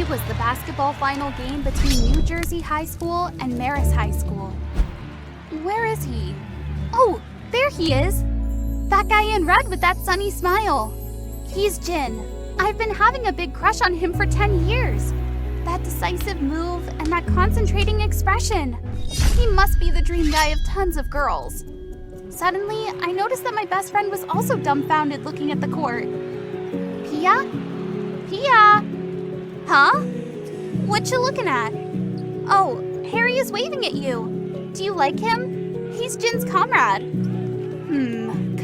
was the basketball final game between New Jersey High School and Marist High School. Where is he? Oh, there he is! That guy in red with that sunny smile. He's Jin. I've been having a big crush on him for 10 years. That decisive move and that concentrating expression. He must be the dream guy of tons of girls. Suddenly, I noticed that my best friend was also dumbfounded looking at the court. Pia? Pia? Huh? What you looking at? Oh, Harry is waving at you. Do you like him? He's Jin's comrade.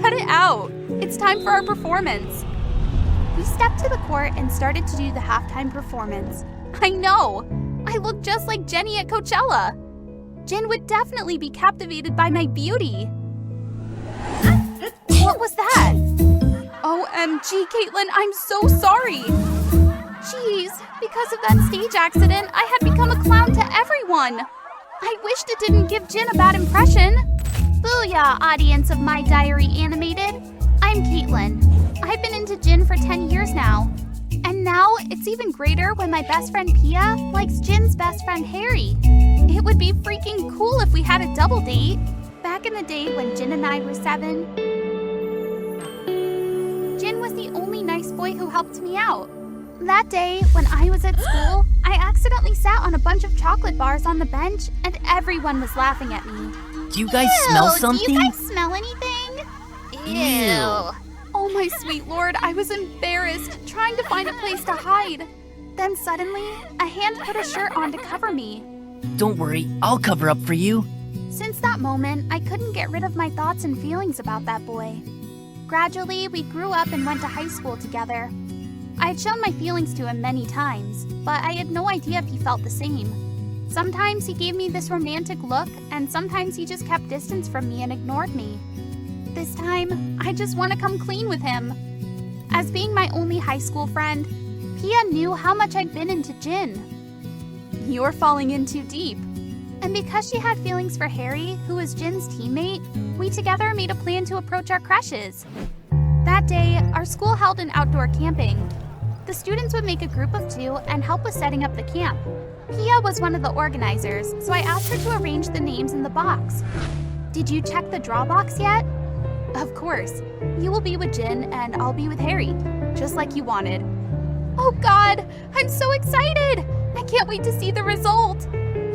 Cut it out. It's time for our performance. We stepped to the court and started to do the halftime performance. I know! I look just like Jenny at Coachella. Jin would definitely be captivated by my beauty. What was that? OMG, Caitlin, I'm so sorry. Jeez, because of that stage accident, I had become a clown to everyone. I wished it didn't give Jin a bad impression. Booyah, audience of My Diary Animated. I'm Caitlin. I've been into Jin for 10 years now. And now, it's even greater when my best friend Pia likes Jin's best friend Harry. It would be freaking cool if we had a double date. Back in the day when Jin and I were 7, Jin was the only nice boy who helped me out. That day, when I was at school, I accidentally sat on a bunch of chocolate bars on the bench and everyone was laughing at me. Do you guys smell something? Do you guys smell anything? Ew. Oh my sweet lord, I was embarrassed, trying to find a place to hide. Then suddenly, a hand put a shirt on to cover me. Don't worry, I'll cover up for you. Since that moment, I couldn't get rid of my thoughts and feelings about that boy. Gradually, we grew up and went to high school together. I had shown my feelings to him many times, but I had no idea if he felt the same. Sometimes he gave me this romantic look, and sometimes he just kept distance from me and ignored me. This time, I just want to come clean with him. As being my only high school friend, Pia knew how much I'd been into Jin. You're falling in too deep. And because she had feelings for Harry, who was Jin's teammate, we together made a plan to approach our crushes. That day, our school held an outdoor camping. The students would make a group of 2 and help with setting up the camp. Pia was one of the organizers, so I asked her to arrange the names in the box. Did you check the draw box yet? Of course. You will be with Jin and I'll be with Harry, just like you wanted. Oh God, I'm so excited! I can't wait to see the result.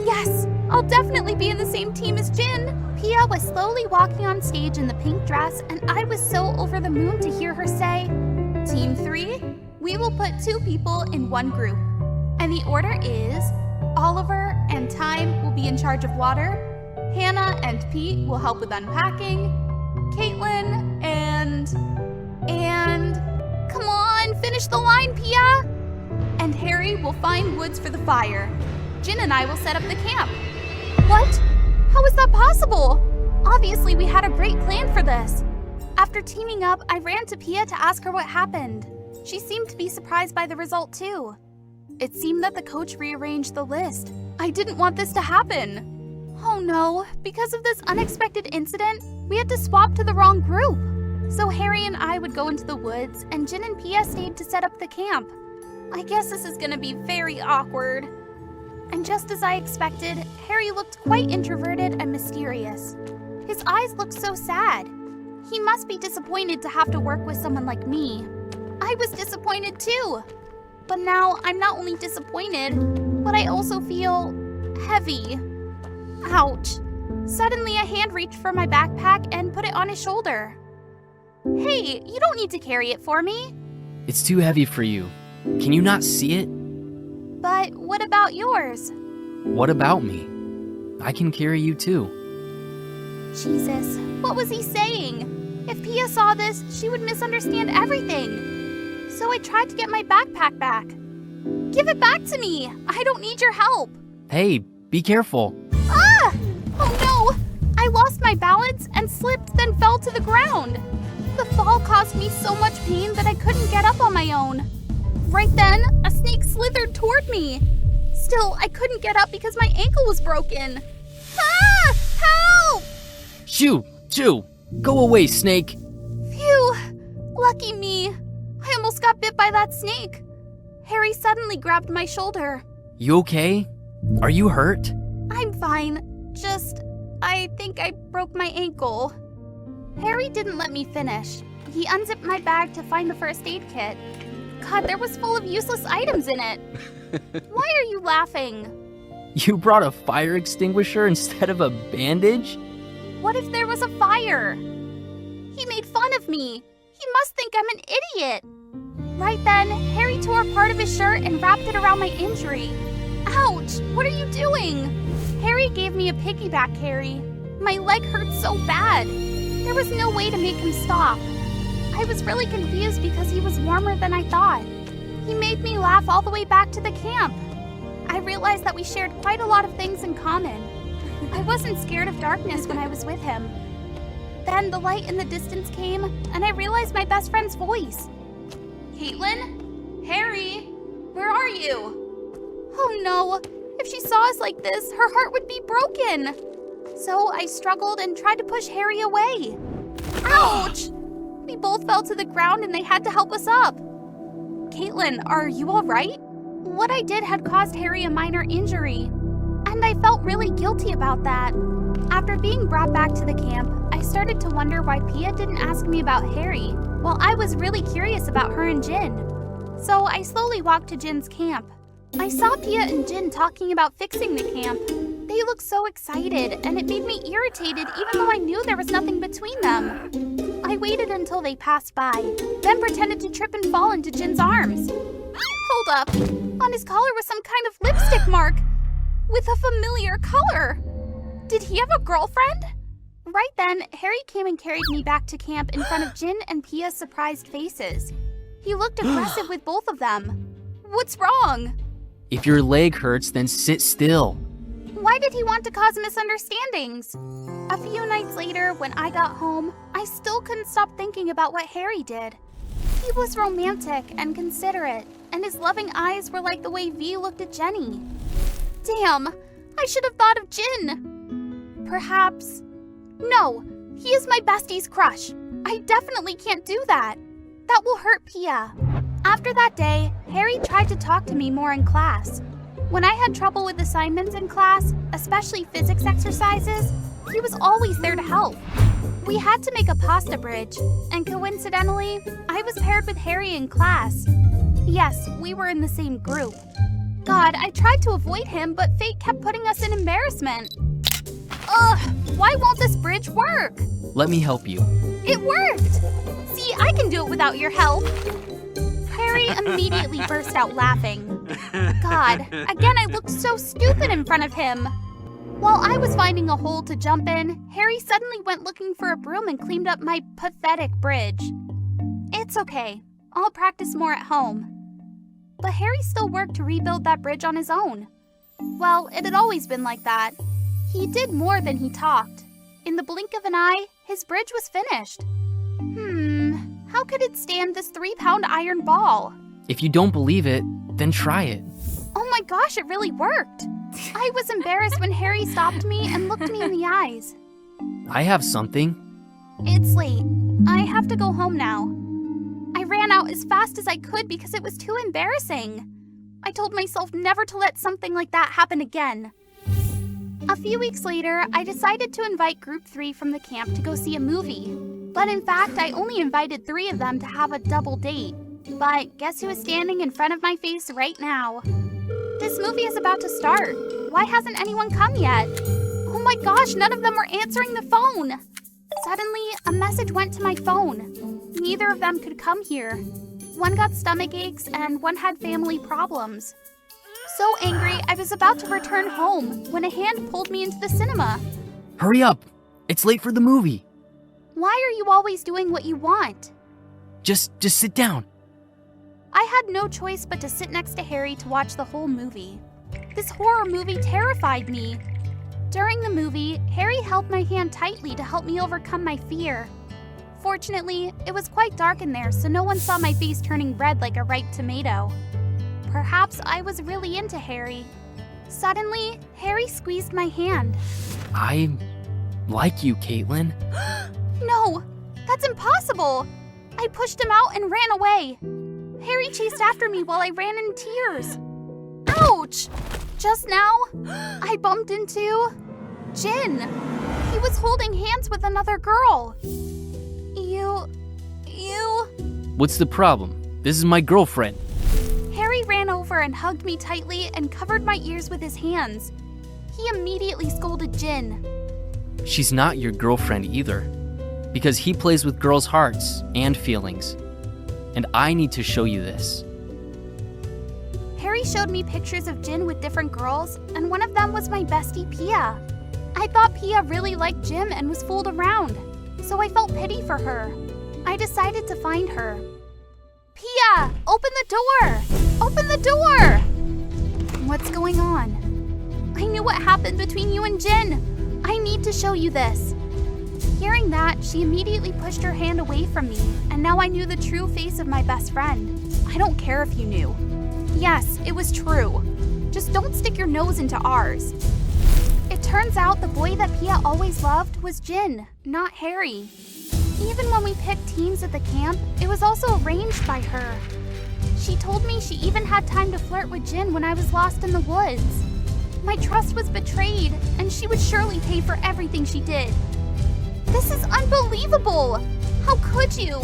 Yes, I'll definitely be in the same team as Jin. Pia was slowly walking on stage in the pink dress and I was so over the moon to hear her say, Team 3, we will put 2 people in one group. And the order is, Oliver and Time will be in charge of water, Hannah and Pete will help with unpacking, Caitlin and... Come on, finish the line, Pia! And Harry will find woods for the fire. Jin and I will set up the camp. What? How is that possible? Obviously, we had a great plan for this. After teaming up, I ran to Pia to ask her what happened. She seemed to be surprised by the result too. It seemed that the coach rearranged the list. I didn't want this to happen. Oh no, because of this unexpected incident, we had to swap to the wrong group. So Harry and I would go into the woods, and Jin and Pia stayed to set up the camp. I guess this is gonna be very awkward. And just as I expected, Harry looked quite introverted and mysterious. His eyes looked so sad. He must be disappointed to have to work with someone like me. I was disappointed too. But now I'm not only disappointed, but I also feel heavy. Ouch. Suddenly a hand reached for my backpack and put it on his shoulder. Hey, you don't need to carry it for me. It's too heavy for you. Can you not see it? But what about yours? What about me? I can carry you too. Jesus, what was he saying? If Pia saw this, she would misunderstand everything. So I tried to get my backpack back. Give it back to me. I don't need your help. Hey, be careful. Ah! Oh no! I lost my balance and slipped, then fell to the ground. The fall caused me so much pain that I couldn't get up on my own. Right then, a snake slithered toward me. Still, I couldn't get up because my ankle was broken. Ah! Help! Shoo! Shoo! Go away, snake! Phew! Lucky me. I almost got bit by that snake. Harry suddenly grabbed my shoulder. You okay? Are you hurt? I'm fine. I think I broke my ankle. Harry didn't let me finish. He unzipped my bag to find the first aid kit. God, there was full of useless items in it. Why are you laughing? You brought a fire extinguisher instead of a bandage? What if there was a fire? He made fun of me. He must think I'm an idiot. Right then, Harry tore part of his shirt and wrapped it around my injury. Ouch! What are you doing? Harry gave me a piggyback carry. My leg hurt so bad. There was no way to make him stop. I was really confused because he was warmer than I thought. He made me laugh all the way back to the camp. I realized that we shared quite a lot of things in common. I wasn't scared of darkness when I was with him. Then the light in the distance came, and I realized my best friend's voice. Caitlin? Harry? Where are you? Oh no! If she saw us like this, her heart would be broken. So I struggled and tried to push Harry away. Ouch! We both fell to the ground and they had to help us up. Caitlin, are you all right? What I did had caused Harry a minor injury, and I felt really guilty about that. After being brought back to the camp, I started to wonder why Pia didn't ask me about Harry, while I was really curious about her and Jin. So I slowly walked to Jin's camp. I saw Pia and Jin talking about fixing the camp. They looked so excited, and it made me irritated even though I knew there was nothing between them. I waited until they passed by, then pretended to trip and fall into Jin's arms. Hold up! On his collar was some kind of lipstick mark with a familiar color. Did he have a girlfriend? Right then, Harry came and carried me back to camp in front of Jin and Pia's surprised faces. He looked aggressive with both of them. What's wrong? If your leg hurts, then sit still. Why did he want to cause misunderstandings? A few nights later, when I got home, I still couldn't stop thinking about what Harry did. He was romantic and considerate, and his loving eyes were like the way V looked at Jenny. Damn, I should have thought of Jin. Perhaps... No, he is my bestie's crush. I definitely can't do that. That will hurt Pia. After that day, Harry tried to talk to me more in class. When I had trouble with assignments in class, especially physics exercises, he was always there to help. We had to make a pasta bridge, and coincidentally, I was paired with Harry in class. Yes, we were in the same group. God, I tried to avoid him, but fate kept putting us in embarrassment. Ugh, why won't this bridge work? Let me help you. It worked! See, I can do it without your help. Harry immediately burst out laughing. God, again I looked so stupid in front of him. While I was finding a hole to jump in, Harry suddenly went looking for a broom and cleaned up my pathetic bridge. It's okay. I'll practice more at home. But Harry still worked to rebuild that bridge on his own. Well, it had always been like that. He did more than he talked. In the blink of an eye, his bridge was finished. How could it stand this 3-pound iron ball? If you don't believe it, then try it. Oh my gosh, it really worked. I was embarrassed when Harry stopped me and looked me in the eyes. I have something. It's late. I have to go home now. I ran out as fast as I could because it was too embarrassing. I told myself never to let something like that happen again. A few weeks later, I decided to invite Group 3 from the camp to go see a movie. But in fact, I only invited 3 of them to have a double date. But guess who is standing in front of my face right now? This movie is about to start. Why hasn't anyone come yet? Oh my gosh, none of them were answering the phone. Suddenly, a message went to my phone. Neither of them could come here. One got stomach aches and one had family problems. So angry, I was about to return home when a hand pulled me into the cinema. Hurry up! It's late for the movie. Why are you always doing what you want? Just sit down. I had no choice but to sit next to Harry to watch the whole movie. This horror movie terrified me. During the movie, Harry held my hand tightly to help me overcome my fear. Fortunately, it was quite dark in there, so no one saw my face turning red like a ripe tomato. Perhaps I was really into Harry. Suddenly, Harry squeezed my hand. I like you, Caitlin. No, that's impossible. I pushed him out and ran away. Harry chased after me while I ran in tears. Ouch! Just now, I bumped into Jin. He was holding hands with another girl. You... What's the problem? This is my girlfriend. Harry ran over and hugged me tightly and covered my ears with his hands. He immediately scolded Jin. She's not your girlfriend either, because he plays with girls' hearts and feelings. And I need to show you this. Harry showed me pictures of Jin with different girls, and one of them was my bestie Pia. I thought Pia really liked Jim and was fooled around, so I felt pity for her. I decided to find her. Pia, open the door! Open the door! What's going on? I knew what happened between you and Jin. I need to show you this. Hearing that, she immediately pushed her hand away from me, and now I knew the true face of my best friend. I don't care if you knew. Yes, it was true. Just don't stick your nose into ours. It turns out the boy that Pia always loved was Jin, not Harry. Even when we picked teams at the camp, it was also arranged by her. She told me she even had time to flirt with Jin when I was lost in the woods. My trust was betrayed, and she would surely pay for everything she did. This is unbelievable! How could you?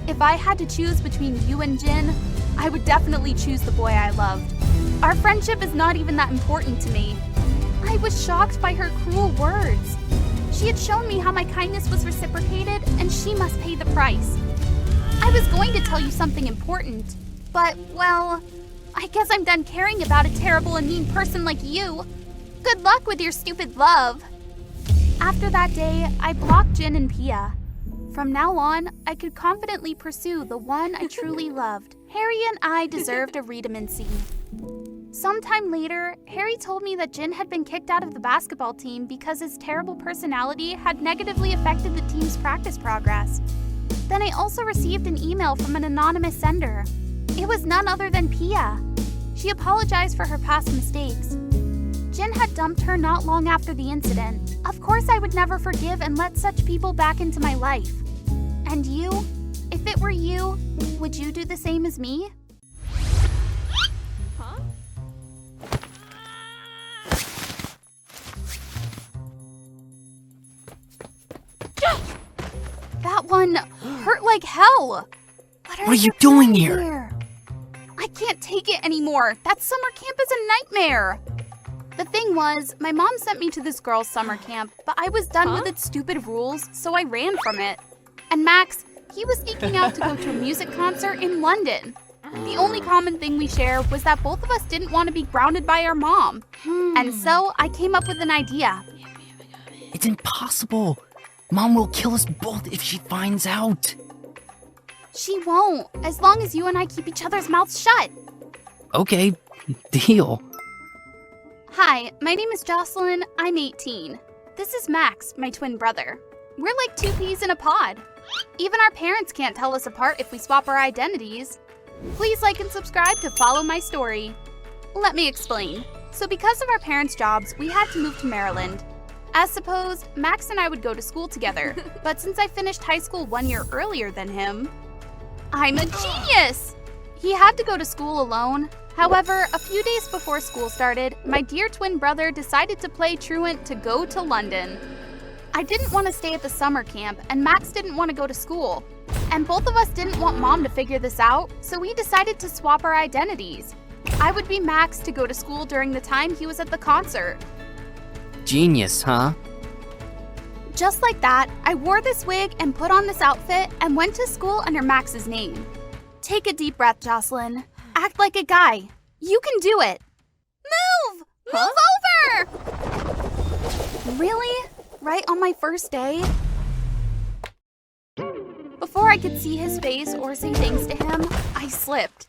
If I had to choose between you and Jin, I would definitely choose the boy I loved. Our friendship is not even that important to me. I was shocked by her cruel words. She had shown me how my kindness was reciprocated, and she must pay the price. I was going to tell you something important, but, well, I guess I'm done caring about a terrible and mean person like you. Good luck with your stupid love. After that day, I blocked Jin and Pia. From now on, I could confidently pursue the one I truly loved. Harry and I deserved a redundancy. Sometime later, Harry told me that Jin had been kicked out of the basketball team because his terrible personality had negatively affected the team's practice progress. Then I also received an email from an anonymous sender. It was none other than Pia. She apologized for her past mistakes. Jin had dumped her not long after the incident. Of course I would never forgive and let such people back into my life. And you? If it were you, would you do the same as me? Huh? That one hurt like hell. What are you doing here? I can't take it anymore. That summer camp is a nightmare. The thing was, my mom sent me to this girl's summer camp, but I was done with its stupid rules, so I ran from it. And Max, he was sneaking out to go to a music concert in London. The only common thing we shared was that both of us didn't want to be grounded by our mom. And so I came up with an idea. It's impossible. Mom will kill us both if she finds out. She won't, as long as you and I keep each other's mouths shut. Okay, deal. Hi, my name is Jocelyn. I'm 18. This is Max, my twin brother. We're like two peas in a pod. Even our parents can't tell us apart if we swap our identities. Please like and subscribe to follow my story. Let me explain. So because of our parents' jobs, we had to move to Maryland. As supposed, Max and I would go to school together, but since I finished high school 1 year earlier than him, I'm a genius! He had to go to school alone. However, a few days before school started, my dear twin brother decided to play truant to go to London. I didn't want to stay at the summer camp, and Max didn't want to go to school. And both of us didn't want Mom to figure this out, so we decided to swap our identities. I would be Max to go to school during the time he was at the concert. Genius, huh? Just like that, I wore this wig and put on this outfit and went to school under Max's name. Take a deep breath, Jocelyn. Act like a guy. You can do it. Move! Move over! Really? Right on my first day? Before I could see his face or say thanks to him, I slipped.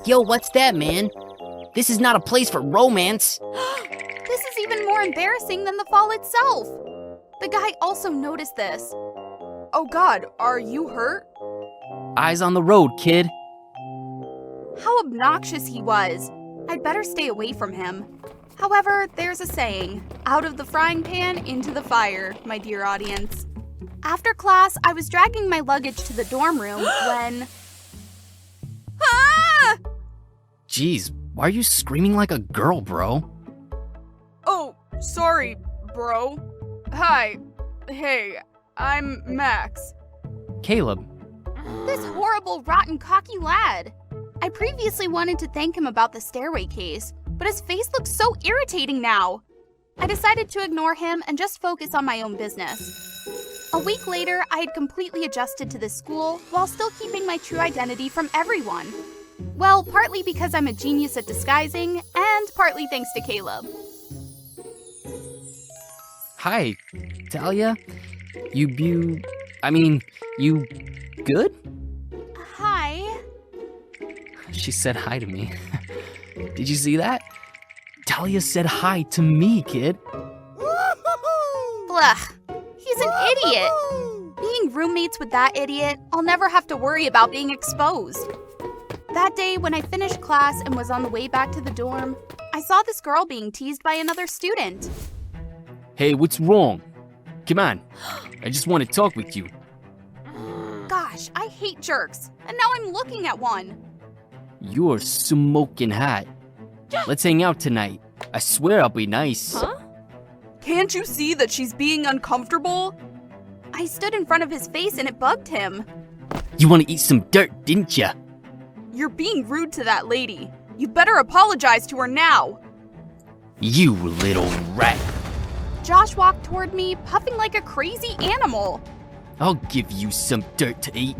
Yo, what's that, man? This is not a place for romance. This is even more embarrassing than the fall itself. The guy also noticed this. Oh God, are you hurt? Eyes on the road, kid. How obnoxious he was. I'd better stay away from him. However, there's a saying, out of the frying pan into the fire, my dear audience. After class, I was dragging my luggage to the dorm room when... Ah! Jeez, why are you screaming like a girl, bro? Oh, sorry, bro. Hi. Hey, I'm Max. Caleb. This horrible, rotten, cocky lad. I previously wanted to thank him about the stairway case, but his face looked so irritating now. I decided to ignore him and just focus on my own business. A week later, I had completely adjusted to this school while still keeping my true identity from everyone. Well, partly because I'm a genius at disguising, and partly thanks to Caleb. Hi, Talia. You good? Hi. She said hi to me. Did you see that? Talia said hi to me, kid. Blah. He's an idiot. Being roommates with that idiot, I'll never have to worry about being exposed. That day, when I finished class and was on the way back to the dorm, I saw this girl being teased by another student. Hey, what's wrong? Come on. I just want to talk with you. Gosh, I hate jerks, and now I'm looking at one. You're smoking hot. Let's hang out tonight. I swear I'll be nice. Huh? Can't you see that she's being uncomfortable? I stood in front of his face and it bugged him. You want to eat some dirt, didn't ya? You're being rude to that lady. You better apologize to her now. You little rat. Josh walked toward me, puffing like a crazy animal. I'll give you some dirt to eat.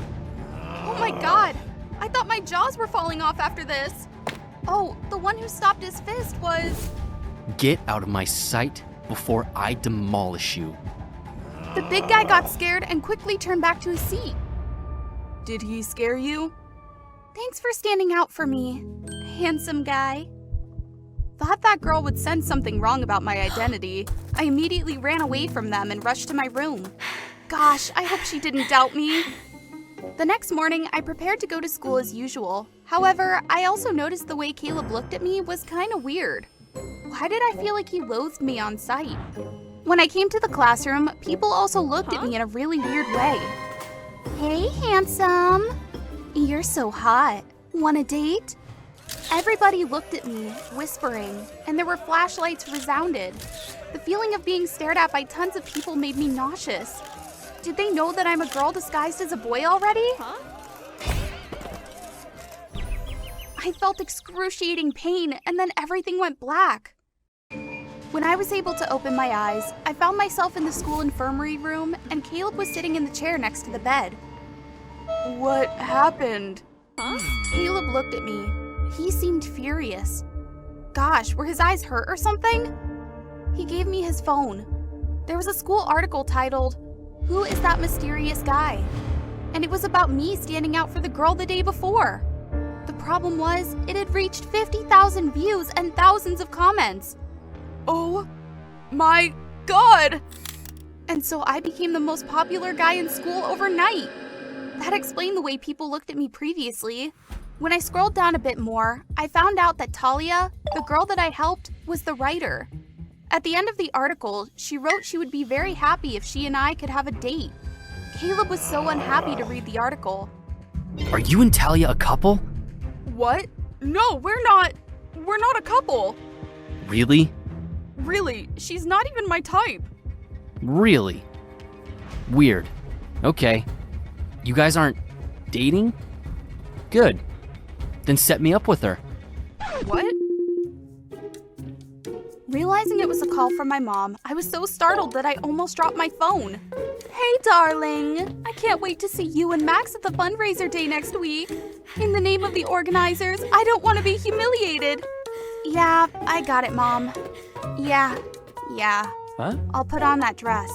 Oh my god, I thought my jaws were falling off after this. Oh, the one who stopped his fist was... Get out of my sight before I demolish you. The big guy got scared and quickly turned back to his seat. Did he scare you? Thanks for standing out for me, handsome guy. Thought that girl would sense something wrong about my identity. I immediately ran away from them and rushed to my room. Gosh, I hope she didn't doubt me. The next morning, I prepared to go to school as usual. However, I also noticed the way Caleb looked at me was kind of weird. Why did I feel like he loathed me on sight? When I came to the classroom, people also looked at me in a really weird way. Hey, handsome. You're so hot. Want a date? Everybody looked at me, whispering, and there were flashlights resounded. The feeling of being stared at by tons of people made me nauseous. Did they know that I'm a girl disguised as a boy already? I felt excruciating pain, and then everything went black. When I was able to open my eyes, I found myself in the school infirmary room, and Caleb was sitting in the chair next to the bed. What happened? Caleb looked at me. He seemed furious. Gosh, were his eyes hurt or something? He gave me his phone. There was a school article titled, "Who is that mysterious guy?" And it was about me standing out for the girl the day before. The problem was, it had reached 50,000 views and thousands of comments. Oh my god! And so I became the most popular guy in school overnight. That explained the way people looked at me previously. When I scrolled down a bit more, I found out that Talia, the girl that I helped, was the writer. At the end of the article, she wrote she would be very happy if she and I could have a date. Caleb was so unhappy to read the article. Are you and Talia a couple? What? No, we're not a couple. Really? Really, she's not even my type. Really? Weird. Okay. You guys aren't dating? Good. Then set me up with her. What? Realizing it was a call from my mom, I was so startled that I almost dropped my phone. Hey, darling. I can't wait to see you and Max at the fundraiser day next week. In the name of the organizers, I don't want to be humiliated. Yeah, I got it, Mom. Yeah. Huh? I'll put on that dress.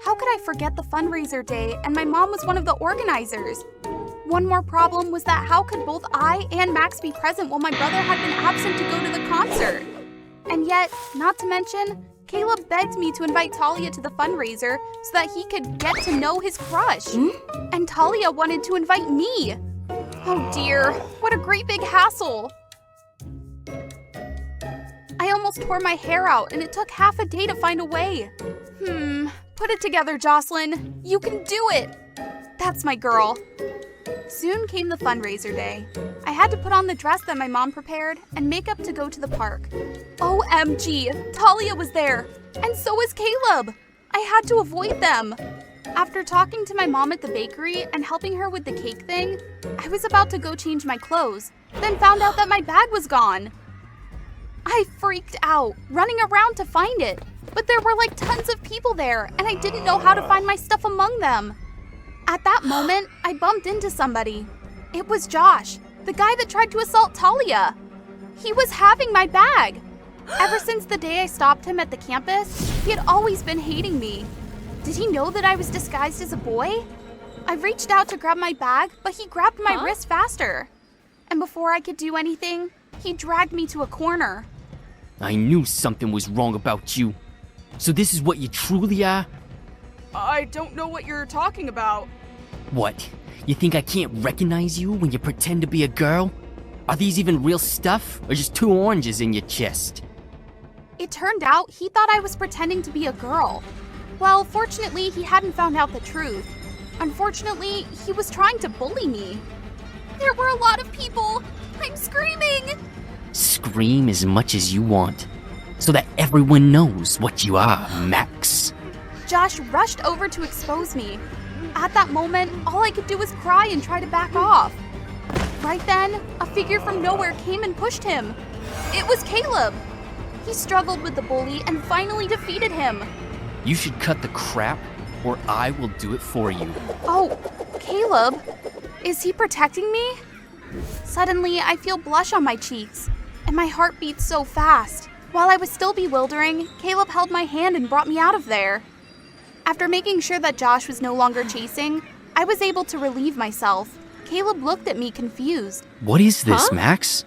How could I forget the fundraiser day and my mom was one of the organizers? One more problem was that how could both I and Max be present while my brother had been absent to go to the concert? And yet, not to mention, Caleb begged me to invite Talia to the fundraiser so that he could get to know his crush. And Talia wanted to invite me. Oh dear, what a great big hassle. I almost tore my hair out and it took half a day to find a way. Put it together, Jocelyn. You can do it. That's my girl. Soon came the fundraiser day. I had to put on the dress that my mom prepared and makeup to go to the park. OMG, Talia was there, and so was Caleb. I had to avoid them. After talking to my mom at the bakery and helping her with the cake thing, I was about to go change my clothes, then found out that my bag was gone. I freaked out, running around to find it, but there were like tons of people there, and I didn't know how to find my stuff among them. At that moment, I bumped into somebody. It was Josh, the guy that tried to assault Talia. He was having my bag. Ever since the day I stopped him at the campus, he had always been hating me. Did he know that I was disguised as a boy? I reached out to grab my bag, but he grabbed my wrist faster. And before I could do anything, he dragged me to a corner. I knew something was wrong about you. So this is what you truly are? I don't know what you're talking about. What? You think I can't recognize you when you pretend to be a girl? Are these even real stuff, or just two oranges in your chest? It turned out he thought I was pretending to be a girl. Well, fortunately, he hadn't found out the truth. Unfortunately, he was trying to bully me. There were a lot of people. I'm screaming. Scream as much as you want, so that everyone knows what you are, Max. Josh rushed over to expose me. At that moment, all I could do was cry and try to back off. Right then, a figure from nowhere came and pushed him. It was Caleb. He struggled with the bully and finally defeated him. You should cut the crap, or I will do it for you. Oh, Caleb? Is he protecting me? Suddenly, I feel blush on my cheeks, and my heart beats so fast. While I was still bewildering, Caleb held my hand and brought me out of there. After making sure that Josh was no longer chasing, I was able to relieve myself. Caleb looked at me confused. What is this, Max?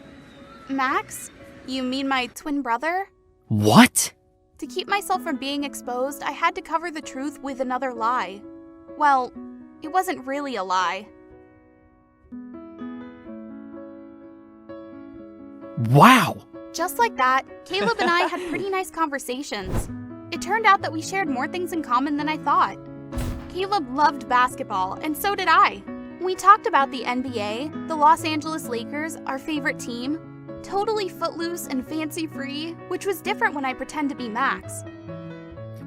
Max? You mean my twin brother? What? To keep myself from being exposed, I had to cover the truth with another lie. Well, it wasn't really a lie. Wow! Just like that, Caleb and I had pretty nice conversations. It turned out that we shared more things in common than I thought. Caleb loved basketball, and so did I. We talked about the NBA, the Los Angeles Lakers, our favorite team, totally footloose and fancy-free, which was different when I pretend to be Max.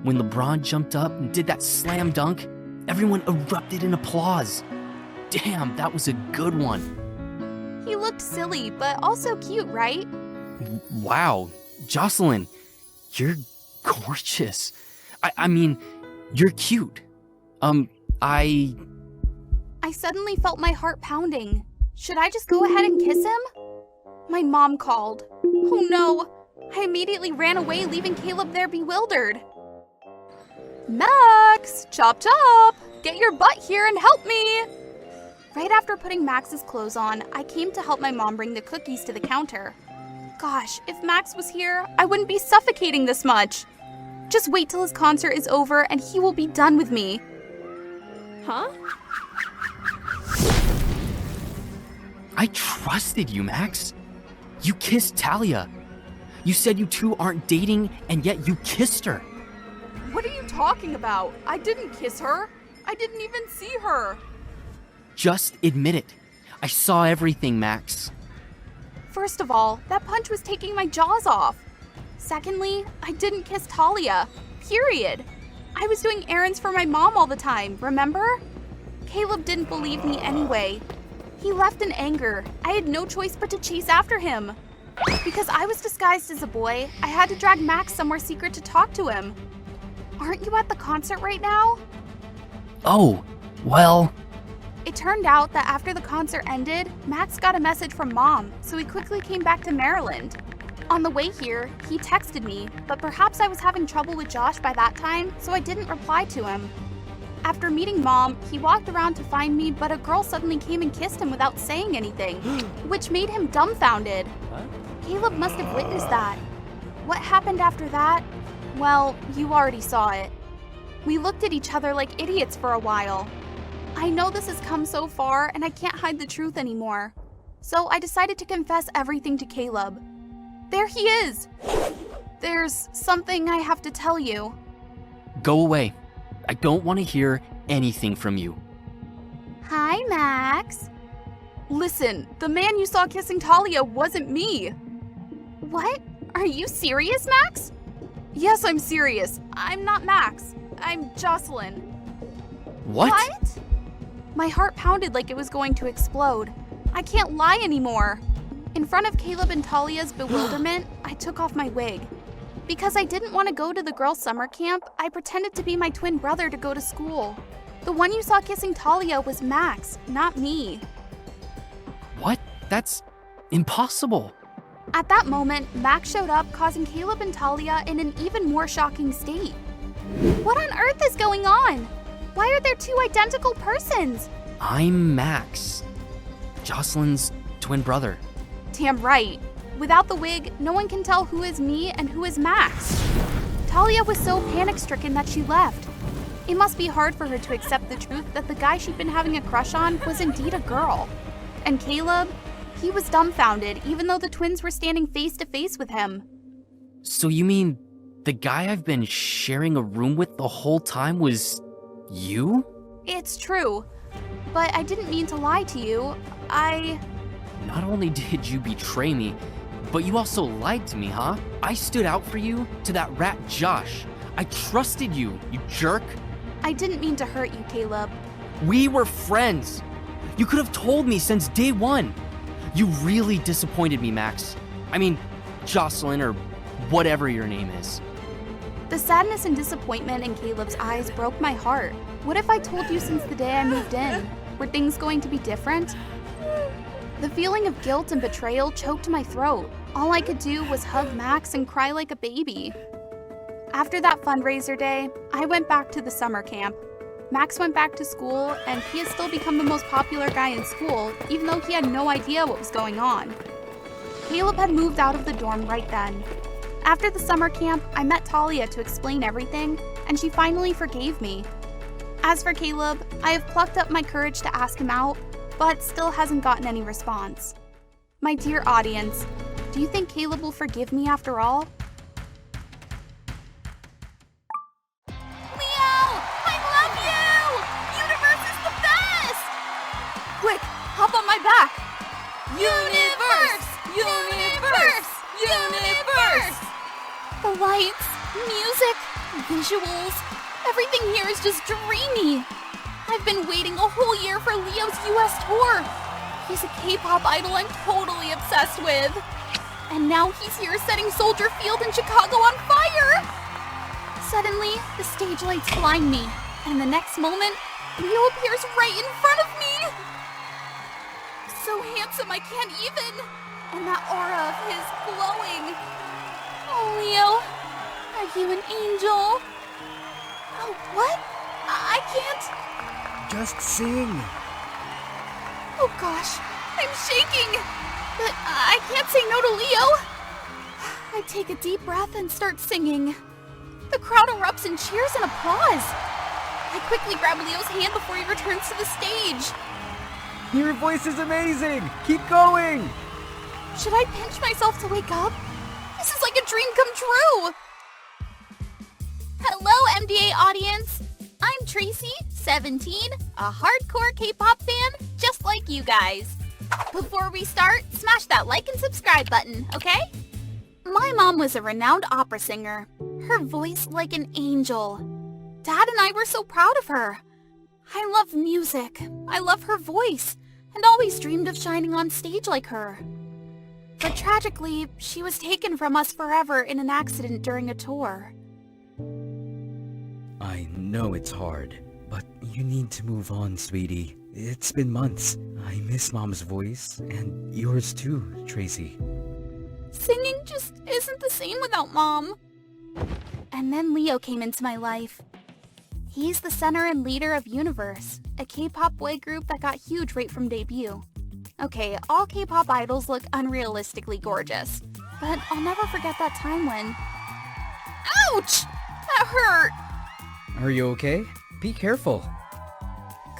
When LeBron jumped up and did that slam dunk, everyone erupted in applause. Damn, that was a good one. He looked silly, but also cute, right? Wow, Jocelyn, you're gorgeous. I mean, you're cute. I suddenly felt my heart pounding. Should I just go ahead and kiss him? My mom called. Oh no! I immediately ran away, leaving Caleb there bewildered. Max! Chop chop! Get your butt here and help me! Right after putting Max's clothes on, I came to help my mom bring the cookies to the counter. Gosh, if Max was here, I wouldn't be suffocating this much. Just wait till his concert is over and he will be done with me. Huh? I trusted you, Max. You kissed Talia. You said you two aren't dating, and yet you kissed her. What are you talking about? I didn't kiss her. I didn't even see her. Just admit it. I saw everything, Max. First of all, that punch was taking my jaws off. Secondly, I didn't kiss Talia. Period. I was doing errands for my mom all the time, remember? Caleb didn't believe me anyway. He left in anger. I had no choice but to chase after him. Because I was disguised as a boy, I had to drag Max somewhere secret to talk to him. Aren't you at the concert right now? Oh, well... It turned out that after the concert ended, Max got a message from Mom, so he quickly came back to Maryland. On the way here, he texted me, but perhaps I was having trouble with Josh by that time, so I didn't reply to him. After meeting Mom, he walked around to find me, but a girl suddenly came and kissed him without saying anything, which made him dumbfounded. Caleb must have witnessed that. What happened after that? Well, you already saw it. We looked at each other like idiots for a while. I know this has come so far, and I can't hide the truth anymore. So I decided to confess everything to Caleb. There he is! There's something I have to tell you. Go away. I don't want to hear anything from you. Hi, Max. Listen, the man you saw kissing Talia wasn't me. What? Are you serious, Max? Yes, I'm serious. I'm not Max. I'm Jocelyn. What? My heart pounded like it was going to explode. I can't lie anymore. In front of Caleb and Talia's bewilderment, I took off my wig. Because I didn't want to go to the girls' summer camp, I pretended to be my twin brother to go to school. The one you saw kissing Talia was Max, not me. What? That's impossible. At that moment, Max showed up, causing Caleb and Talia in an even more shocking state. What on earth is going on? Why are there two identical persons? I'm Max, Jocelyn's twin brother. Damn right. Without the wig, no one can tell who is me and who is Max. Talia was so panic-stricken that she left. It must be hard for her to accept the truth that the guy she'd been having a crush on was indeed a girl. And Caleb, he was dumbfounded, even though the twins were standing face to face with him. So you mean the guy I've been sharing a room with the whole time was you? It's true, but I didn't mean to lie to you. Not only did you betray me, but you also lied to me, huh? I stood out for you to that rat Josh. I trusted you, you jerk. I didn't mean to hurt you, Caleb. We were friends. You could have told me since day one. You really disappointed me, Max. I mean, Jocelyn, or whatever your name is. The sadness and disappointment in Caleb's eyes broke my heart. What if I told you since the day I moved in? Were things going to be different? The feeling of guilt and betrayal choked my throat. All I could do was hug Max and cry like a baby. After that fundraiser day, I went back to the summer camp. Max went back to school, and he has still become the most popular guy in school, even though he had no idea what was going on. Caleb had moved out of the dorm right then. After the summer camp, I met Talia to explain everything, and she finally forgave me. As for Caleb, I have plucked up my courage to ask him out, but still hasn't gotten any response. My dear audience, do you think Caleb will forgive me after all? Quick, hop on my back! Universe! Universe! Universe! The lights, music, visuals, everything here is just dreamy. I've been waiting a whole year for Leo's US tour. He's a K-pop idol I'm totally obsessed with. And now he's here setting Soldier Field in Chicago on fire! Suddenly, the stage lights blind me, and the next moment, Leo appears right in front of me! So handsome I can't even, and that aura of his glowing. Oh, Leo, are you an angel? Oh, what? I can't. Just sing. Oh gosh, I'm shaking. But I can't say no to Leo. I take a deep breath and start singing. The crowd erupts in cheers and applause. I quickly grab Leo's hand before he returns to the stage. Your voice is amazing! Keep going! Should I pinch myself to wake up? This is like a dream come true! Hello, MDA audience! I'm Tracy, 17, a hardcore K-pop fan, just like you guys. Before we start, smash that like and subscribe button, okay? My mom was a renowned opera singer. Her voice like an angel. Dad and I were so proud of her. I love music. I love her voice, and always dreamed of shining on stage like her. But tragically, she was taken from us forever in an accident during a tour. I know it's hard, but you need to move on, sweetie. It's been months. I miss Mom's voice, and yours too, Tracy. Singing just isn't the same without Mom. And then Leo came into my life. He's the center and leader of Universe, a K-pop boy group that got huge right from debut. Okay, all K-pop idols look unrealistically gorgeous, but I'll never forget that time when... Ouch! That hurt! Are you okay? Be careful.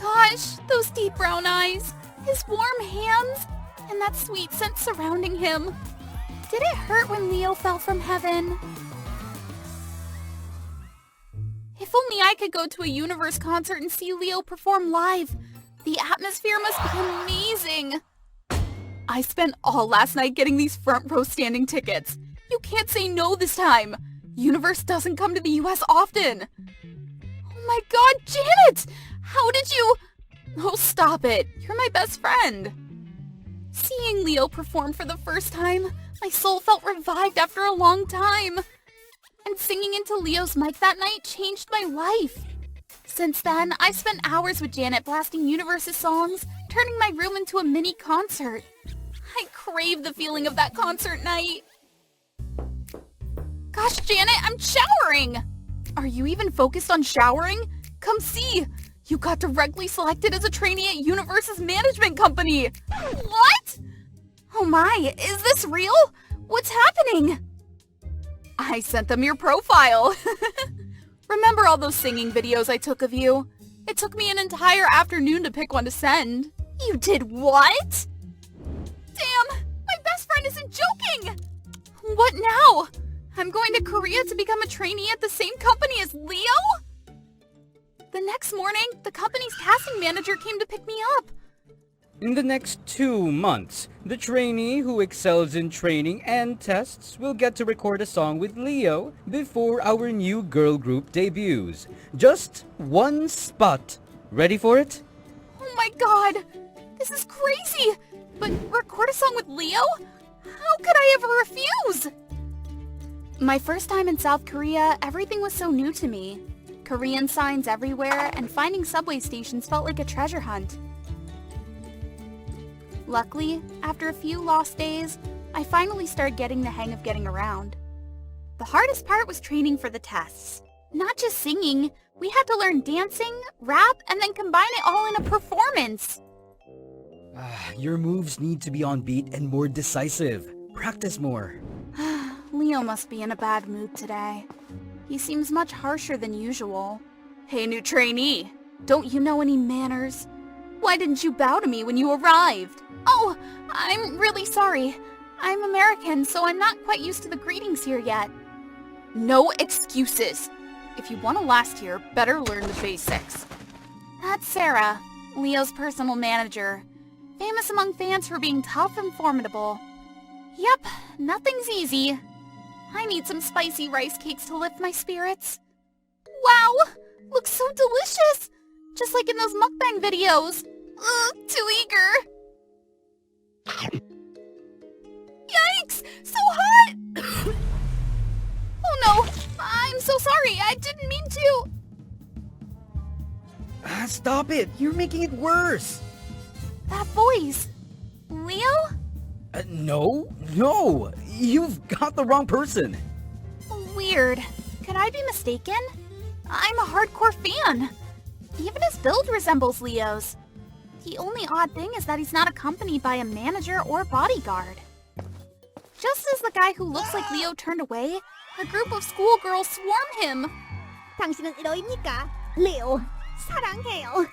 Gosh, those deep brown eyes, his warm hands, and that sweet scent surrounding him. Did it hurt when Leo fell from heaven? If only I could go to a Universe concert and see Leo perform live. The atmosphere must be amazing. I spent all last night getting these front row standing tickets. You can't say no this time. Universe doesn't come to the US often. Oh my god, Janet! How did you... Oh, stop it. You're my best friend. Seeing Leo perform for the first time, my soul felt revived after a long time. And singing into Leo's mic that night changed my life. Since then, I've spent hours with Janet blasting Universe's songs, turning my room into a mini concert. I crave the feeling of that concert night. Gosh, Janet, I'm showering! Are you even focused on showering? Come see! You got directly selected as a trainee at Universe's management company! What? Oh my, is this real? What's happening? I sent them your profile. Remember all those singing videos I took of you? It took me an entire afternoon to pick one to send. You did what? Damn, my best friend isn't joking! What now? I'm going to Korea to become a trainee at the same company as Leo? The next morning, the company's casting manager came to pick me up. In the next 2 months, the trainee who excels in training and tests will get to record a song with Leo before our new girl group debuts. Just 1 spot. Ready for it? Oh my god! This is crazy! But record a song with Leo? How could I ever refuse? My first time in South Korea, everything was so new to me. Korean signs everywhere, and finding subway stations felt like a treasure hunt. Luckily, after a few lost days, I finally started getting the hang of getting around. The hardest part was training for the tests. Not just singing, we had to learn dancing, rap, and then combine it all in a performance. Your moves need to be on beat and more decisive. Practice more. Leo must be in a bad mood today. He seems much harsher than usual. Hey, new trainee, don't you know any manners? Why didn't you bow to me when you arrived? Oh, I'm really sorry. I'm American, so I'm not quite used to the greetings here yet. No excuses. If you want to last here, better learn the basics. That's Sarah, Leo's personal manager. Famous among fans for being tough and formidable. Yep, nothing's easy. I need some spicy rice cakes to lift my spirits. Wow, looks so delicious! Just like in those mukbang videos. Ugh, too eager. Yikes, so hot! Oh no, I'm so sorry, I didn't mean to. Stop it! You're making it worse! That voice. Leo? No! You've got the wrong person! Weird. Could I be mistaken? I'm a hardcore fan. Even his build resembles Leo's. The only odd thing is that he's not accompanied by a manager or bodyguard. Just as the guy who looks like Leo turned away, a group of schoolgirls swarm him. 당신은 이러입니까? 레오, 사랑해요.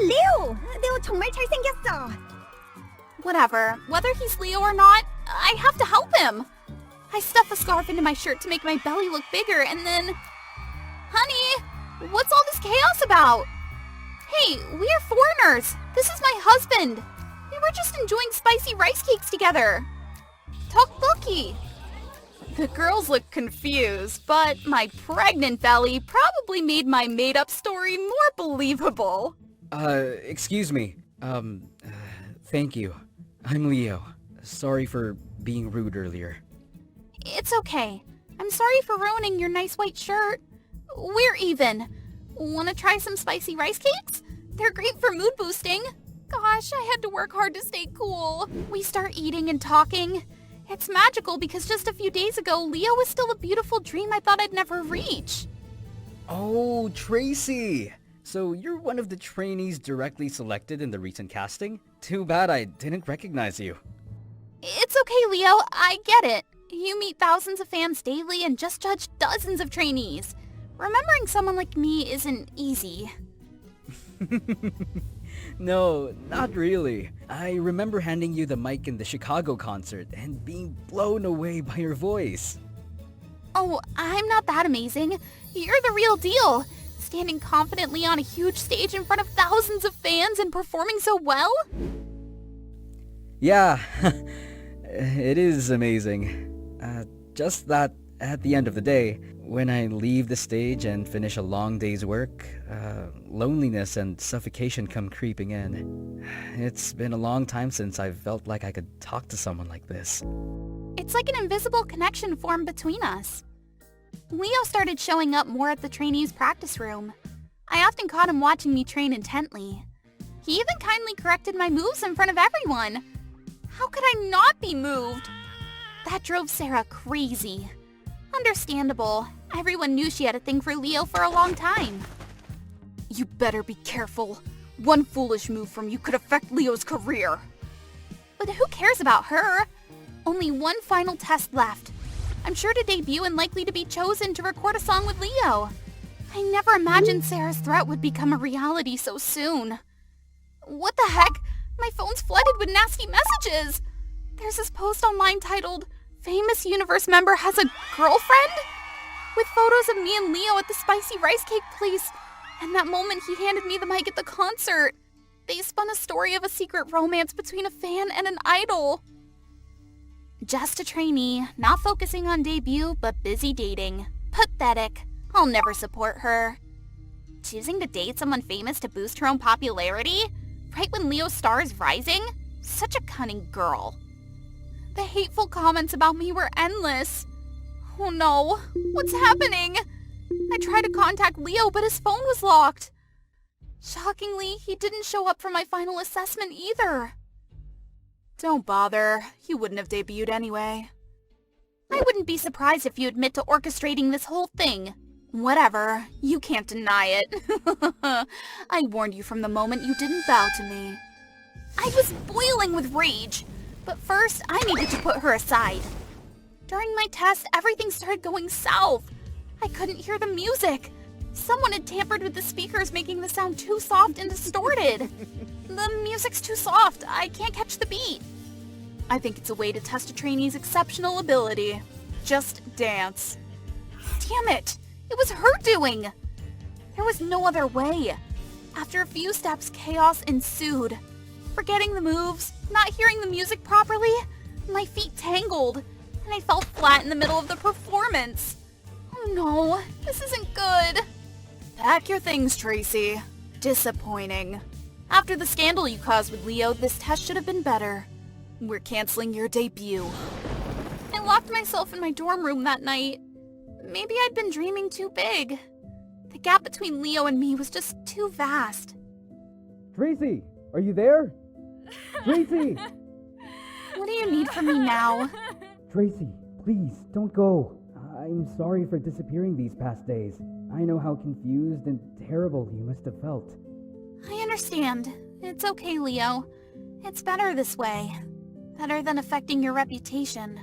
레오, 정말 잘생겼어. Whatever. Whether he's Leo or not, I have to help him. I stuff a scarf into my shirt to make my belly look bigger and then... Honey, what's all this chaos about? Hey, we are foreigners. This is my husband. We were just enjoying spicy rice cakes together. Tteokbokki. The girls look confused, but my pregnant belly probably made my made-up story more believable. Excuse me. Thank you. I'm Leo. Sorry for being rude earlier. It's okay. I'm sorry for ruining your nice white shirt. We're even. Wanna try some spicy rice cakes? They're great for mood boosting. Gosh, I had to work hard to stay cool. We start eating and talking. It's magical because just a few days ago, Leo was still a beautiful dream I thought I'd never reach. Oh, Tracy! So you're one of the trainees directly selected in the recent casting? Too bad I didn't recognize you. It's okay, Leo. I get it. You meet thousands of fans daily and just judge dozens of trainees. Remembering someone like me isn't easy. No, not really. I remember handing you the mic in the Chicago concert and being blown away by your voice. Oh, I'm not that amazing. You're the real deal. Standing confidently on a huge stage in front of thousands of fans and performing so well? Yeah, it is amazing. Just that at the end of the day, when I leave the stage and finish a long day's work, loneliness and suffocation come creeping in. It's been a long time since I've felt like I could talk to someone like this. It's like an invisible connection formed between us. Leo started showing up more at the trainees' practice room. I often caught him watching me train intently. He even kindly corrected my moves in front of everyone. How could I not be moved? That drove Sarah crazy. Understandable. Everyone knew she had a thing for Leo for a long time. You better be careful. One foolish move from you could affect Leo's career. But who cares about her? Only one final test left. I'm sure to debut and likely to be chosen to record a song with Leo. I never imagined Sarah's threat would become a reality so soon. What the heck? My phone's flooded with nasty messages. There's this post online titled, "Famous Universe Member Has a Girlfriend?" with photos of me and Leo at the spicy rice cake place. And that moment he handed me the mic at the concert. They spun a story of a secret romance between a fan and an idol. Just a trainee, not focusing on debut, but busy dating. Pathetic. I'll never support her. Choosing to date someone famous to boost her own popularity? Right when Leo's star is rising? Such a cunning girl. The hateful comments about me were endless. Oh no, what's happening? I tried to contact Leo, but his phone was locked. Shockingly, he didn't show up for my final assessment either. Don't bother. You wouldn't have debuted anyway. I wouldn't be surprised if you admit to orchestrating this whole thing. Whatever, you can't deny it. I warned you from the moment you didn't bow to me. I was boiling with rage, but first I needed to put her aside. During my test, everything started going south. I couldn't hear the music. Someone had tampered with the speakers, making the sound too soft and distorted. The music's too soft. I can't catch the beat. I think it's a way to test a trainee's exceptional ability. Just dance. Damn it! It was her doing! There was no other way. After a few steps, chaos ensued. Forgetting the moves, not hearing the music properly, my feet tangled, and I fell flat in the middle of the performance. Oh no, this isn't good. Pack your things, Tracy. Disappointing. After the scandal you caused with Leo, this test should have been better. We're canceling your debut. I locked myself in my dorm room that night. Maybe I'd been dreaming too big. The gap between Leo and me was just too vast. Tracy, are you there? Tracy! What do you need from me now? Tracy, please, don't go. I'm sorry for disappearing these past days. I know how confused and terrible you must have felt. I understand. It's okay, Leo. It's better this way. Better than affecting your reputation.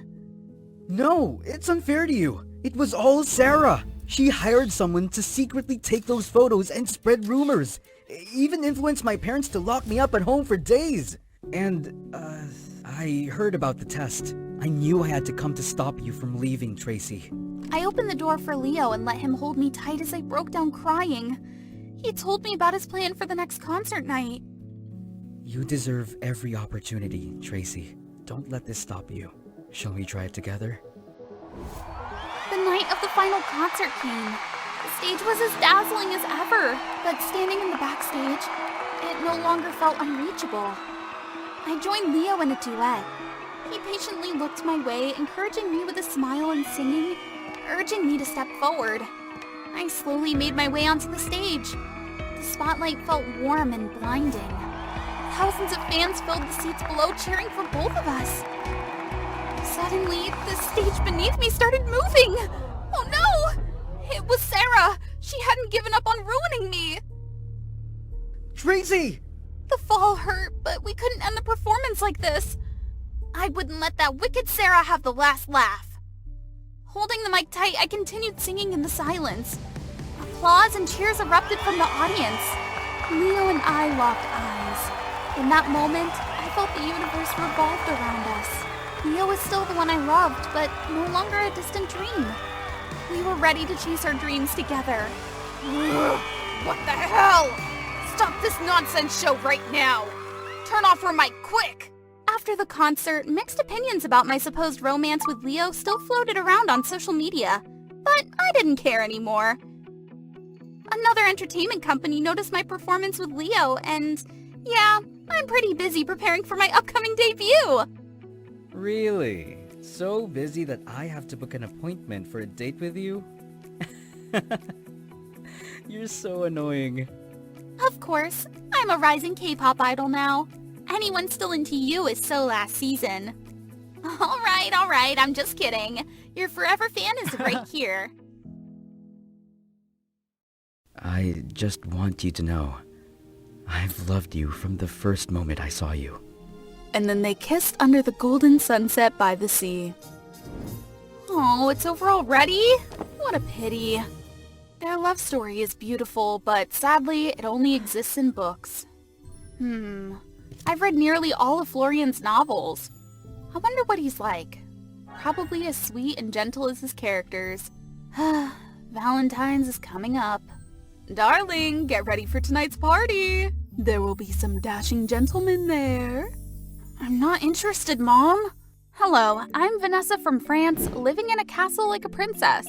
No, it's unfair to you. It was all Sarah. She hired someone to secretly take those photos and spread rumors. Even influenced my parents to lock me up at home for days. And, I heard about the test. I knew I had to come to stop you from leaving, Tracy. I opened the door for Leo and let him hold me tight as I broke down crying. He told me about his plan for the next concert night. You deserve every opportunity, Tracy. Don't let this stop you. Shall we try it together? The night of the final concert came. The stage was as dazzling as ever, but standing in the backstage, it no longer felt unreachable. I joined Leo in a duet. He patiently looked my way, encouraging me with a smile and singing, urging me to step forward. I slowly made my way onto the stage. The spotlight felt warm and blinding. Thousands of fans filled the seats below, cheering for both of us. Suddenly, the stage beneath me started moving. Oh no! It was Sarah! She hadn't given up on ruining me! Tracy! The fall hurt, but we couldn't end the performance like this. I wouldn't let that wicked Sarah have the last laugh. Holding the mic tight, I continued singing in the silence. Applause and cheers erupted from the audience. Leo and I locked eyes. In that moment, I felt the universe revolved around us. Leo was still the one I loved, but no longer a distant dream. We were ready to chase our dreams together. Ugh, what the hell? Stop this nonsense show right now! Turn off your mic, quick! After the concert, mixed opinions about my supposed romance with Leo still floated around on social media, but I didn't care anymore. Another entertainment company noticed my performance with Leo, and yeah, I'm pretty busy preparing for my upcoming debut. Really? So busy that I have to book an appointment for a date with you? You're so annoying. Of course, I'm a rising K-pop idol now. Anyone still into you is so last season. All right, I'm just kidding. Your forever fan is right here. I just want you to know, I've loved you from the first moment I saw you. And then they kissed under the golden sunset by the sea. Oh, it's over already? What a pity. Their love story is beautiful, but sadly, it only exists in books. I've read nearly all of Florian's novels. I wonder what he's like. Probably as sweet and gentle as his characters. Valentine's is coming up. Darling, get ready for tonight's party. There will be some dashing gentlemen there. I'm not interested, Mom. Hello, I'm Vanessa from France, living in a castle like a princess.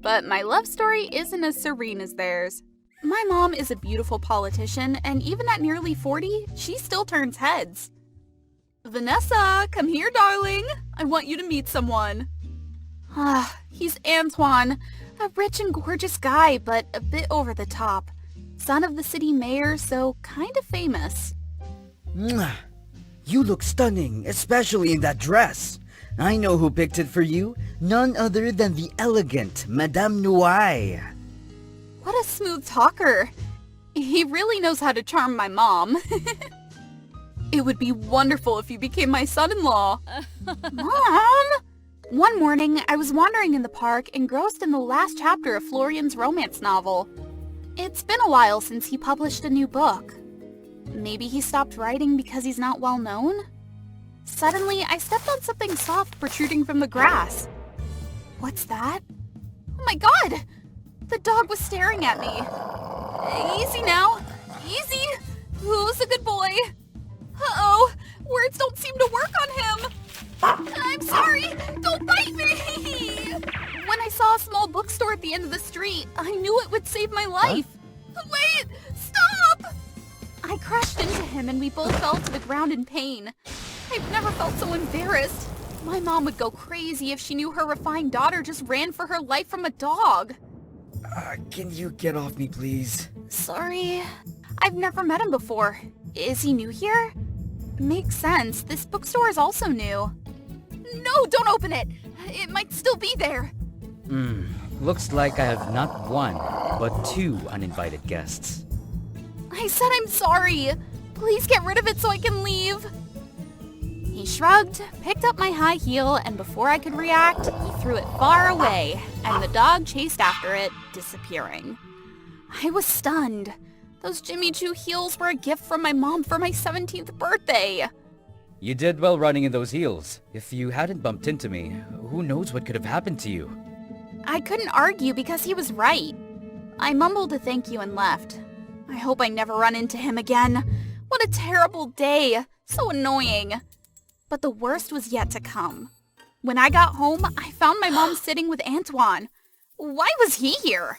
But my love story isn't as serene as theirs. My mom is a beautiful politician, and even at nearly 40, she still turns heads. Vanessa, come here, darling. I want you to meet someone. He's Antoine, a rich and gorgeous guy, but a bit over the top. Son of the city mayor, so kind of famous. Mwah. You look stunning, especially in that dress. I know who picked it for you. None other than the elegant Madame Noailles. What a smooth talker. He really knows how to charm my mom. It would be wonderful if you became my son-in-law. Mom! One morning, I was wandering in the park, engrossed in the last chapter of Florian's romance novel. It's been a while since he published a new book. Maybe he stopped writing because he's not well known? Suddenly, I stepped on something soft protruding from the grass. What's that? Oh my god! The dog was staring at me. Easy now. Easy. Who's a good boy? Uh-oh. Words don't seem to work on him. I'm sorry. Don't bite me. When I saw a small bookstore at the end of the street, I knew it would save my life. Huh? Wait. Stop. I crashed into him and we both fell to the ground in pain. I've never felt so embarrassed. My mom would go crazy if she knew her refined daughter just ran for her life from a dog. Can you get off me, please? Sorry. I've never met him before. Is he new here? Makes sense. This bookstore is also new. No, don't open it. It might still be there. Looks like I have not one, but two uninvited guests. I said I'm sorry. Please get rid of it so I can leave. He shrugged, picked up my high heel, and before I could react, he threw it far away, and the dog chased after it, disappearing. I was stunned. Those Jimmy Choo heels were a gift from my mom for my 17th birthday. You did well running in those heels. If you hadn't bumped into me, who knows what could have happened to you? I couldn't argue because he was right. I mumbled a thank you and left. I hope I never run into him again. What a terrible day. So annoying. But the worst was yet to come. When I got home, I found my mom sitting with Antoine. Why was he here?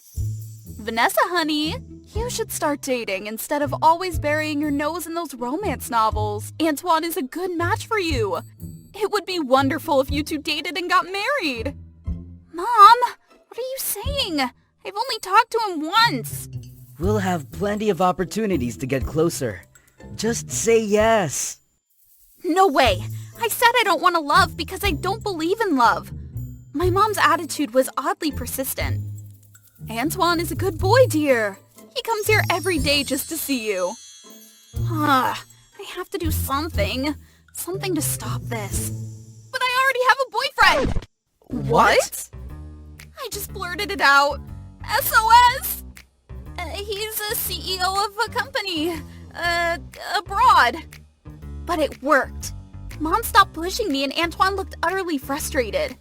Vanessa, honey, you should start dating instead of always burying your nose in those romance novels. Antoine is a good match for you. It would be wonderful if you two dated and got married. Mom, what are you saying? I've only talked to him once. We'll have plenty of opportunities to get closer. Just say yes. No way. I said I don't want to love because I don't believe in love. My mom's attitude was oddly persistent. Antoine is a good boy, dear. He comes here every day just to see you. I have to do something. Something to stop this. But I already have a boyfriend! What? I just blurted it out. SOS! He's a CEO of a company. Abroad. But it worked. Mom stopped pushing me and Antoine looked utterly frustrated.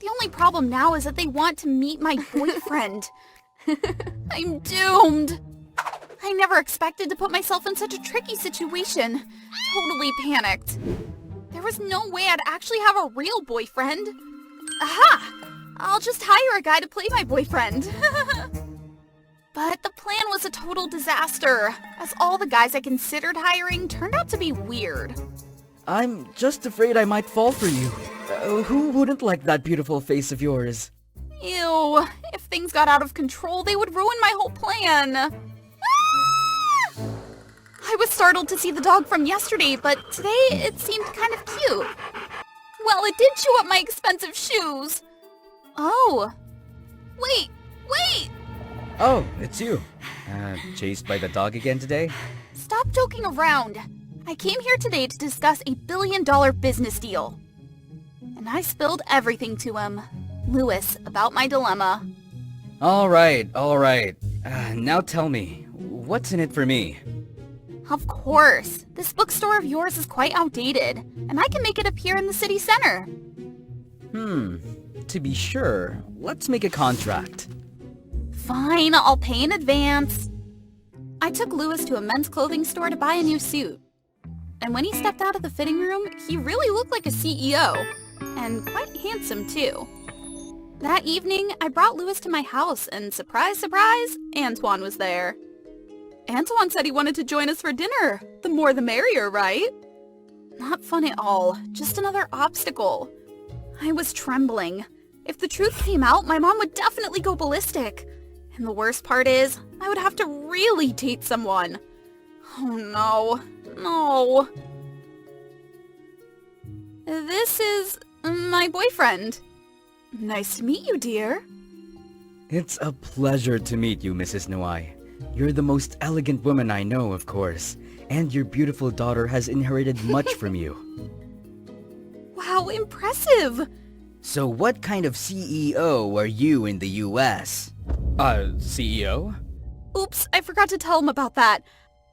The only problem now is that they want to meet my boyfriend. I'm doomed. I never expected to put myself in such a tricky situation. Totally panicked. There was no way I'd actually have a real boyfriend. Aha! I'll just hire a guy to play my boyfriend. But the plan was a total disaster, as all the guys I considered hiring turned out to be weird. I'm just afraid I might fall for you. Who wouldn't like that beautiful face of yours? Ew, if things got out of control, they would ruin my whole plan. Ah! I was startled to see the dog from yesterday, but today it seemed kind of cute. Well, it did chew up my expensive shoes. Oh. Wait! Oh, it's you. Chased by the dog again today? Stop joking around. I came here today to discuss a $1 billion business deal. And I spilled everything to him, Louis, about my dilemma. All right. Now tell me, what's in it for me? Of course. This bookstore of yours is quite outdated, and I can make it appear in the city center. To be sure, let's make a contract. Fine, I'll pay in advance. I took Louis to a men's clothing store to buy a new suit. And when he stepped out of the fitting room, he really looked like a CEO. And quite handsome, too. That evening, I brought Louis to my house, and surprise, surprise, Antoine was there. Antoine said he wanted to join us for dinner. The more the merrier, right? Not fun at all, just another obstacle. I was trembling. If the truth came out, my mom would definitely go ballistic. And the worst part is, I would have to really date someone. Oh no. This is my boyfriend. Nice to meet you, dear. It's a pleasure to meet you, Mrs. Noai. You're the most elegant woman I know, of course, and your beautiful daughter has inherited much from you. Wow, impressive! So what kind of CEO are you in the US? CEO? Oops, I forgot to tell him about that.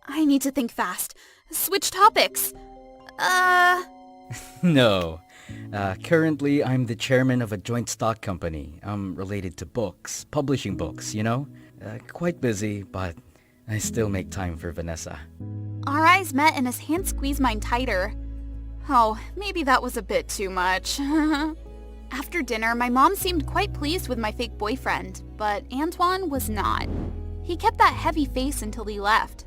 I need to think fast. Switch topics. No. Currently, I'm the chairman of a joint stock company. I'm related to books, publishing books, you know? Quite busy, but I still make time for Vanessa. Our eyes met and his hand squeezed mine tighter. Oh, maybe that was a bit too much. After dinner, my mom seemed quite pleased with my fake boyfriend, but Antoine was not. He kept that heavy face until he left.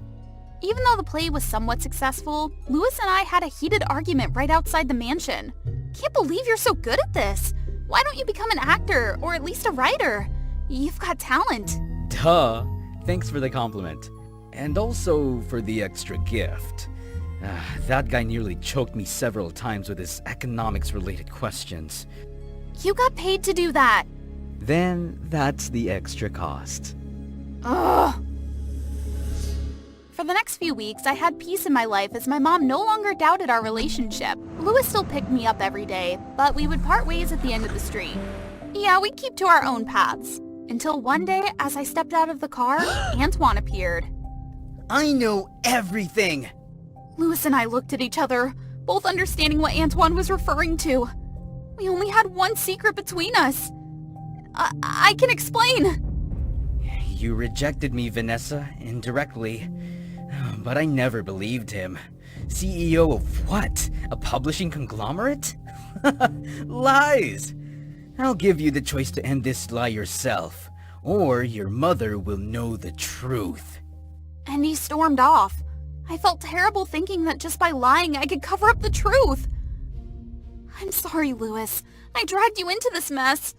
Even though the play was somewhat successful, Louis and I had a heated argument right outside the mansion. Can't believe you're so good at this. Why don't you become an actor, or at least a writer? You've got talent. Duh! Thanks for the compliment. And also for the extra gift. That guy nearly choked me several times with his economics-related questions. You got paid to do that. Then that's the extra cost. Ugh. For the next few weeks, I had peace in my life as my mom no longer doubted our relationship. Louis still picked me up every day, but we would part ways at the end of the street. Yeah, we'd keep to our own paths. Until one day, as I stepped out of the car, Antoine appeared. I know everything! Louis and I looked at each other, both understanding what Antoine was referring to. We only had one secret between us. I can explain. You rejected me, Vanessa, indirectly. But I never believed him. CEO of what? A publishing conglomerate? Lies! I'll give you the choice to end this lie yourself, or your mother will know the truth. And he stormed off. I felt terrible thinking that just by lying I could cover up the truth. I'm sorry, Louis. I dragged you into this mess.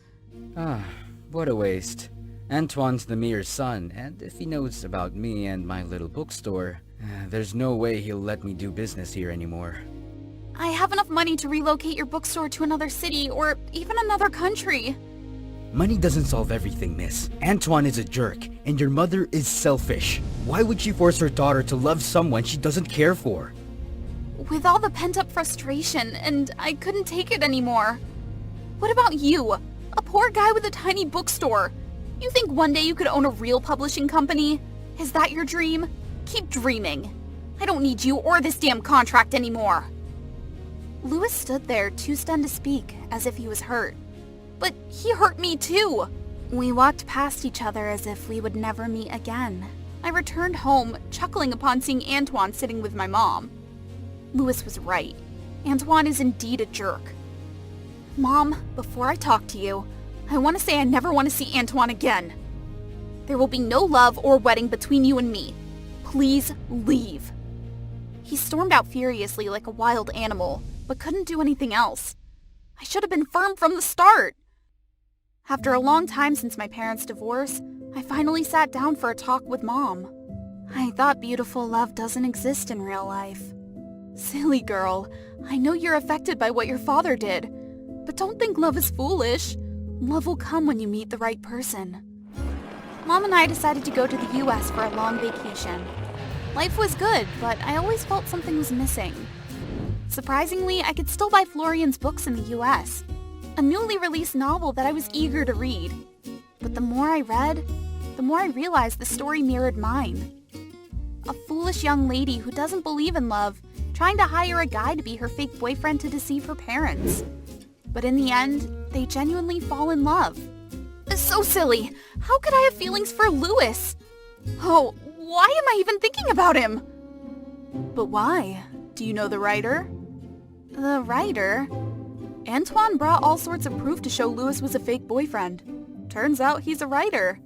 What a waste. Antoine's the mayor's son, and if he knows about me and my little bookstore, there's no way he'll let me do business here anymore. I have enough money to relocate your bookstore to another city or even another country. Money doesn't solve everything, miss. Antoine is a jerk, and your mother is selfish. Why would she force her daughter to love someone she doesn't care for? With all the pent-up frustration, and I couldn't take it anymore. What about you? A poor guy with a tiny bookstore. You think one day you could own a real publishing company? Is that your dream? Keep dreaming. I don't need you or this damn contract anymore. Louis stood there, too stunned to speak, as if he was hurt. But he hurt me too. We walked past each other as if we would never meet again. I returned home, chuckling upon seeing Antoine sitting with my mom. Louis was right. Antoine is indeed a jerk. Mom, before I talk to you, I want to say I never want to see Antoine again. There will be no love or wedding between you and me. Please leave. He stormed out furiously like a wild animal, but couldn't do anything else. I should have been firm from the start. After a long time since my parents' divorce, I finally sat down for a talk with Mom. I thought beautiful love doesn't exist in real life. Silly girl, I know you're affected by what your father did, but don't think love is foolish. Love will come when you meet the right person. Mom and I decided to go to the US for a long vacation. Life was good, but I always felt something was missing. Surprisingly, I could still buy Florian's books in the US, a newly released novel that I was eager to read. But the more I read, the more I realized the story mirrored mine. A foolish young lady who doesn't believe in love, trying to hire a guy to be her fake boyfriend to deceive her parents. But in the end, they genuinely fall in love. So silly. How could I have feelings for Louis? Oh, why am I even thinking about him? But why? Do you know the writer? The writer? Antoine brought all sorts of proof to show Louis was a fake boyfriend. Turns out he's a writer.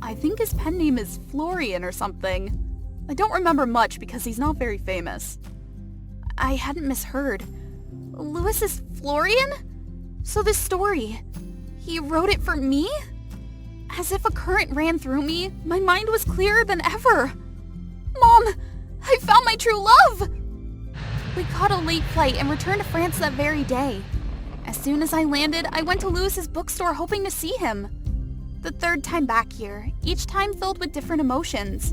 I think his pen name is Florian or something. I don't remember much because he's not very famous. I hadn't misheard. Louis is Florian? So this story, he wrote it for me? As if a current ran through me, my mind was clearer than ever. Mom, I found my true love! We caught a late flight and returned to France that very day. As soon as I landed, I went to Louis's bookstore hoping to see him. The third time back here, each time filled with different emotions.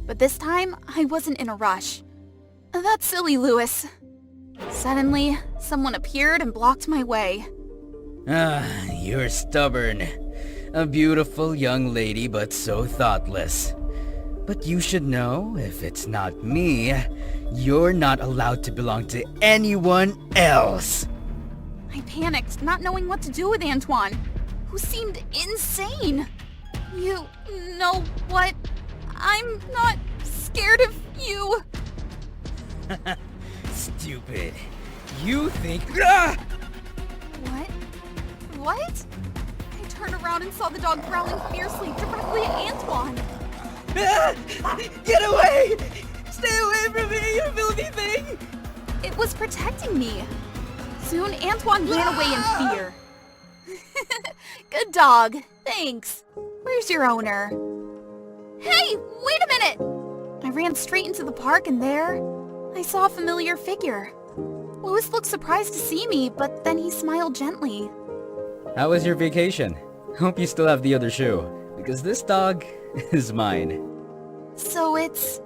But this time, I wasn't in a rush. That's silly, Louis. Suddenly, someone appeared and blocked my way. You're stubborn. A beautiful young lady, but so thoughtless. But you should know, if it's not me, you're not allowed to belong to anyone else. I panicked, not knowing what to do with Antoine, who seemed insane. You know what? I'm not scared of you. Stupid. You think... What? What? I turned around and saw the dog growling fiercely directly at Antoine. Get away! Stay away from me, you filthy thing! It was protecting me. Soon, Antoine ran away in fear. Good dog. Thanks. Where's your owner? Hey, wait a minute! I ran straight into the park and there, I saw a familiar figure. Louis looked surprised to see me, but then he smiled gently. How was your vacation? Hope you still have the other shoe, because this dog is mine. So it's...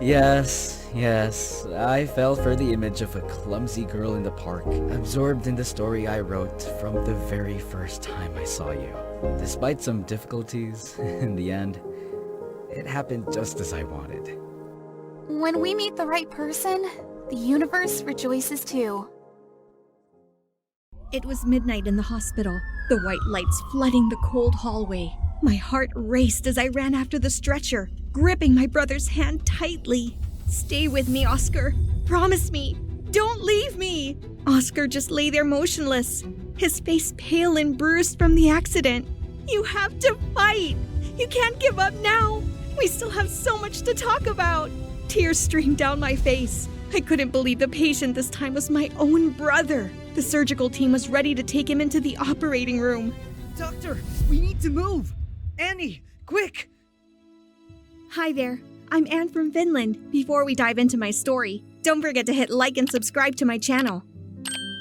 Yes, I fell for the image of a clumsy girl in the park, absorbed in the story I wrote from the very first time I saw you. Despite some difficulties, in the end, it happened just as I wanted. When we meet the right person, the universe rejoices too. It was midnight in the hospital, the white lights flooding the cold hallway. My heart raced as I ran after the stretcher, gripping my brother's hand tightly. "Stay with me, Oscar. Promise me. Don't leave me." Oscar just lay there motionless, his face pale and bruised from the accident. "You have to fight. You can't give up now. We still have so much to talk about." Tears streamed down my face. I couldn't believe the patient this time was my own brother. The surgical team was ready to take him into the operating room. Doctor, we need to move! Annie, quick! Hi there, I'm Anne from Finland. Before we dive into my story, don't forget to hit like and subscribe to my channel.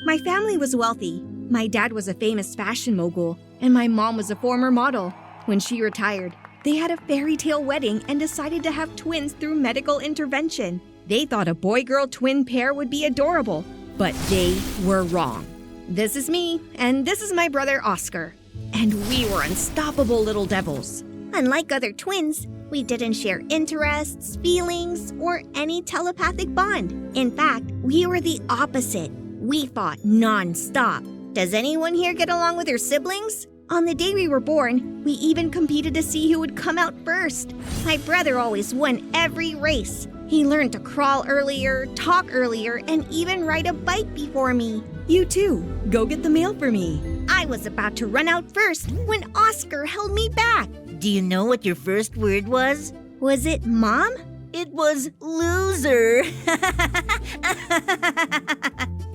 My family was wealthy. My dad was a famous fashion mogul, and my mom was a former model. When she retired, they had a fairy tale wedding and decided to have twins through medical intervention. They thought a boy-girl twin pair would be adorable, but they were wrong. This is me, and this is my brother Oscar. And we were unstoppable little devils. Unlike other twins, we didn't share interests, feelings, or any telepathic bond. In fact, we were the opposite. We fought non-stop. Does anyone here get along with her siblings? On the day we were born, we even competed to see who would come out first. My brother always won every race. He learned to crawl earlier, talk earlier, and even ride a bike before me. You too. Go get the mail for me. I was about to run out first when Oscar held me back. Do you know what your first word was? Was it Mom? It was loser.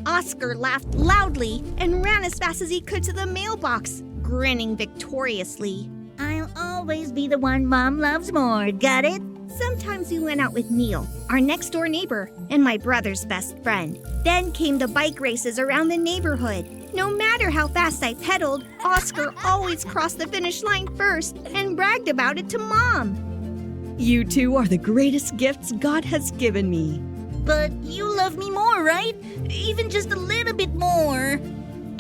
Oscar laughed loudly and ran as fast as he could to the mailbox, grinning victoriously. I'll always be the one Mom loves more, got it? Sometimes we went out with Neil, our next-door neighbor, and my brother's best friend. Then came the bike races around the neighborhood. No matter how fast I pedaled, Oscar always crossed the finish line first and bragged about it to Mom. You two are the greatest gifts God has given me. But you love me more, right? Even just a little bit more.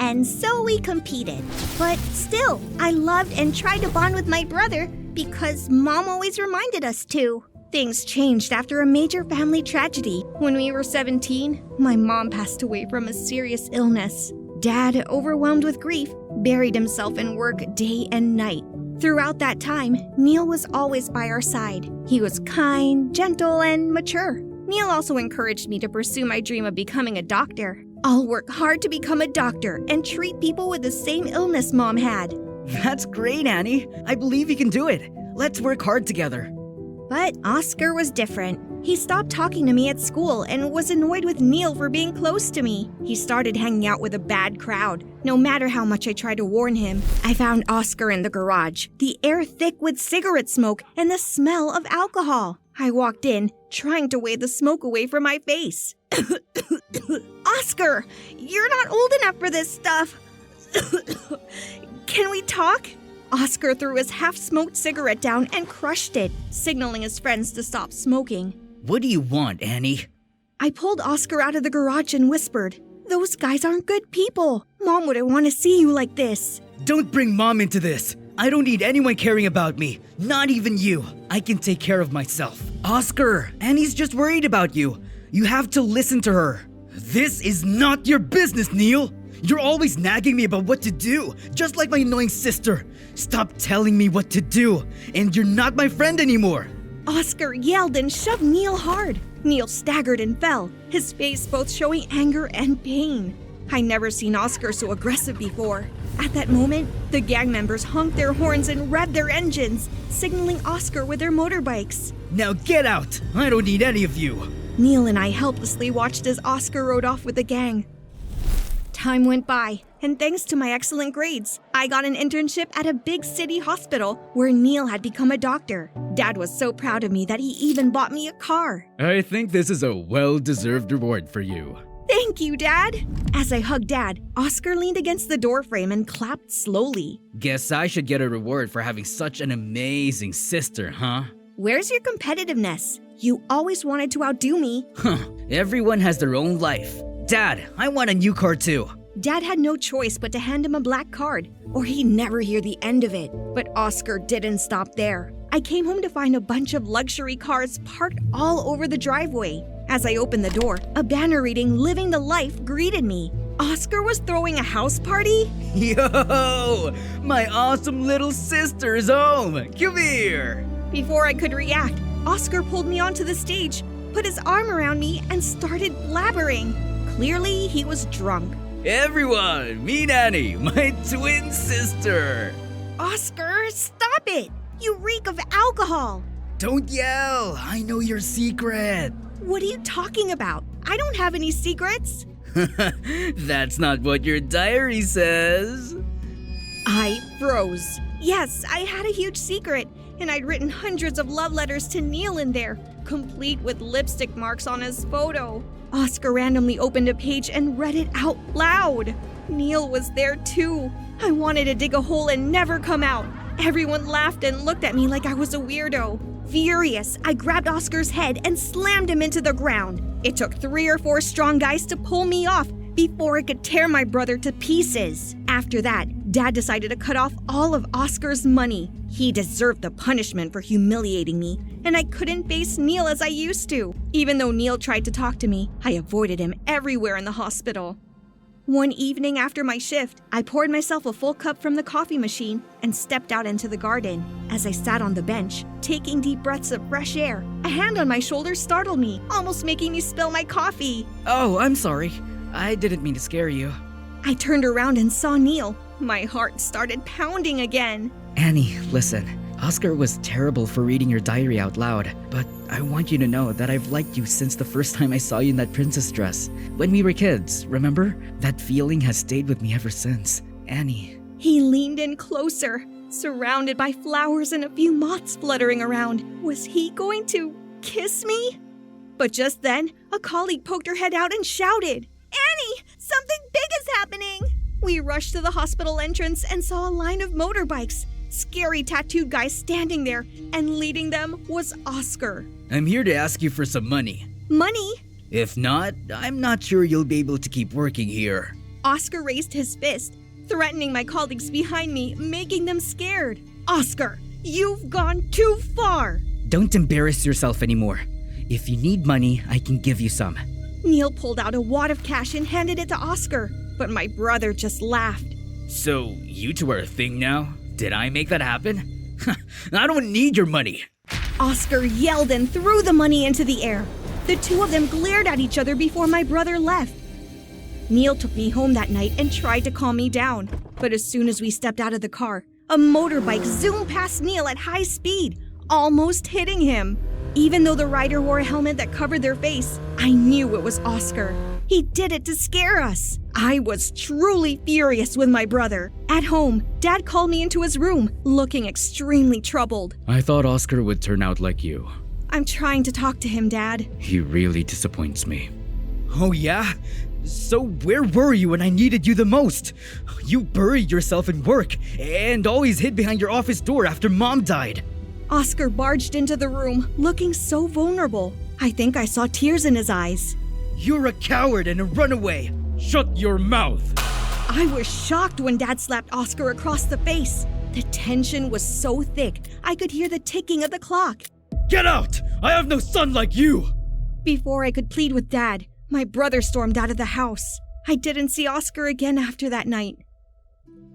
And so we competed. But still, I loved and tried to bond with my brother because Mom always reminded us to. Things changed after a major family tragedy. When we were 17, my mom passed away from a serious illness. Dad, overwhelmed with grief, buried himself in work day and night. Throughout that time, Neil was always by our side. He was kind, gentle, and mature. Neil also encouraged me to pursue my dream of becoming a doctor. I'll work hard to become a doctor and treat people with the same illness Mom had. That's great, Annie. I believe you can do it. Let's work hard together. But Oscar was different. He stopped talking to me at school and was annoyed with Neil for being close to me. He started hanging out with a bad crowd. No matter how much I tried to warn him, I found Oscar in the garage, the air thick with cigarette smoke and the smell of alcohol. I walked in, trying to wave the smoke away from my face. Oscar, you're not old enough for this stuff. Can we talk? Oscar threw his half-smoked cigarette down and crushed it, signaling his friends to stop smoking. What do you want, Annie? I pulled Oscar out of the garage and whispered, "Those guys aren't good people. Mom wouldn't want to see you like this." Don't bring Mom into this. I don't need anyone caring about me. Not even you. I can take care of myself. Oscar, Annie's just worried about you. You have to listen to her. This is not your business, Neil. You're always nagging me about what to do, just like my annoying sister. Stop telling me what to do, and you're not my friend anymore. Oscar yelled and shoved Neil hard. Neil staggered and fell, his face both showing anger and pain. I never seen Oscar so aggressive before. At that moment, the gang members honked their horns and revved their engines, signaling Oscar with their motorbikes. Now get out! I don't need any of you. Neil and I helplessly watched as Oscar rode off with the gang. Time went by, and thanks to my excellent grades, I got an internship at a big city hospital where Neil had become a doctor. Dad was so proud of me that he even bought me a car. I think this is a well-deserved reward for you. Thank you, Dad! As I hugged Dad, Oscar leaned against the doorframe and clapped slowly. Guess I should get a reward for having such an amazing sister, huh? Where's your competitiveness? You always wanted to outdo me. Everyone has their own life. Dad, I want a new car too. Dad had no choice but to hand him a black card, or he'd never hear the end of it. But Oscar didn't stop there. I came home to find a bunch of luxury cars parked all over the driveway. As I opened the door, a banner reading "Living the Life" greeted me. Oscar was throwing a house party? Yo! My awesome little sister is home! Come here! Before I could react, Oscar pulled me onto the stage, put his arm around me, and started blabbering. Clearly, he was drunk. Everyone, meet Annie, my twin sister! Oscar, stop it! You reek of alcohol! Don't yell! I know your secret! What are you talking about? I don't have any secrets! That's not what your diary says! I froze. Yes, I had a huge secret, and I'd written hundreds of love letters to Neil in there, complete with lipstick marks on his photo. Oscar randomly opened a page and read it out loud. Neil was there too. I wanted to dig a hole and never come out. Everyone laughed and looked at me like I was a weirdo. Furious, I grabbed Oscar's head and slammed him into the ground. It took 3 or 4 strong guys to pull me off before I could tear my brother to pieces. After that, Dad decided to cut off all of Oscar's money. He deserved the punishment for humiliating me, and I couldn't face Neil as I used to. Even though Neil tried to talk to me, I avoided him everywhere in the hospital. One evening after my shift, I poured myself a full cup from the coffee machine and stepped out into the garden. As I sat on the bench, taking deep breaths of fresh air, a hand on my shoulder startled me, almost making me spill my coffee. Oh, I'm sorry. I didn't mean to scare you. I turned around and saw Neil. My heart started pounding again. Annie, listen. Oscar was terrible for reading your diary out loud, but I want you to know that I've liked you since the first time I saw you in that princess dress. When we were kids, remember? That feeling has stayed with me ever since. Annie. He leaned in closer, surrounded by flowers and a few moths fluttering around. Was he going to kiss me? But just then, a colleague poked her head out and shouted, "Annie, something big is happening!" We rushed to the hospital entrance and saw a line of motorbikes. Scary tattooed guys standing there, and leading them was Oscar. I'm here to ask you for some money. Money? If not, I'm not sure you'll be able to keep working here. Oscar raised his fist, threatening my colleagues behind me, making them scared. Oscar, you've gone too far! Don't embarrass yourself anymore. If you need money, I can give you some. Neil pulled out a wad of cash and handed it to Oscar, but my brother just laughed. So, you two are a thing now? Did I make that happen? I don't need your money. Oscar yelled and threw the money into the air. The two of them glared at each other before my brother left. Neil took me home that night and tried to calm me down. But as soon as we stepped out of the car, a motorbike zoomed past Neil at high speed, almost hitting him. Even though the rider wore a helmet that covered their face, I knew it was Oscar. He did it to scare us. I was truly furious with my brother. At home, Dad called me into his room, looking extremely troubled. I thought Oscar would turn out like you. I'm trying to talk to him, Dad. He really disappoints me. Oh yeah? So where were you when I needed you the most? You buried yourself in work and always hid behind your office door after Mom died. Oscar barged into the room, looking so vulnerable. I think I saw tears in his eyes. You're a coward and a runaway. Shut your mouth! I was shocked when Dad slapped Oscar across the face. The tension was so thick, I could hear the ticking of the clock. Get out! I have no son like you! Before I could plead with Dad, my brother stormed out of the house. I didn't see Oscar again after that night.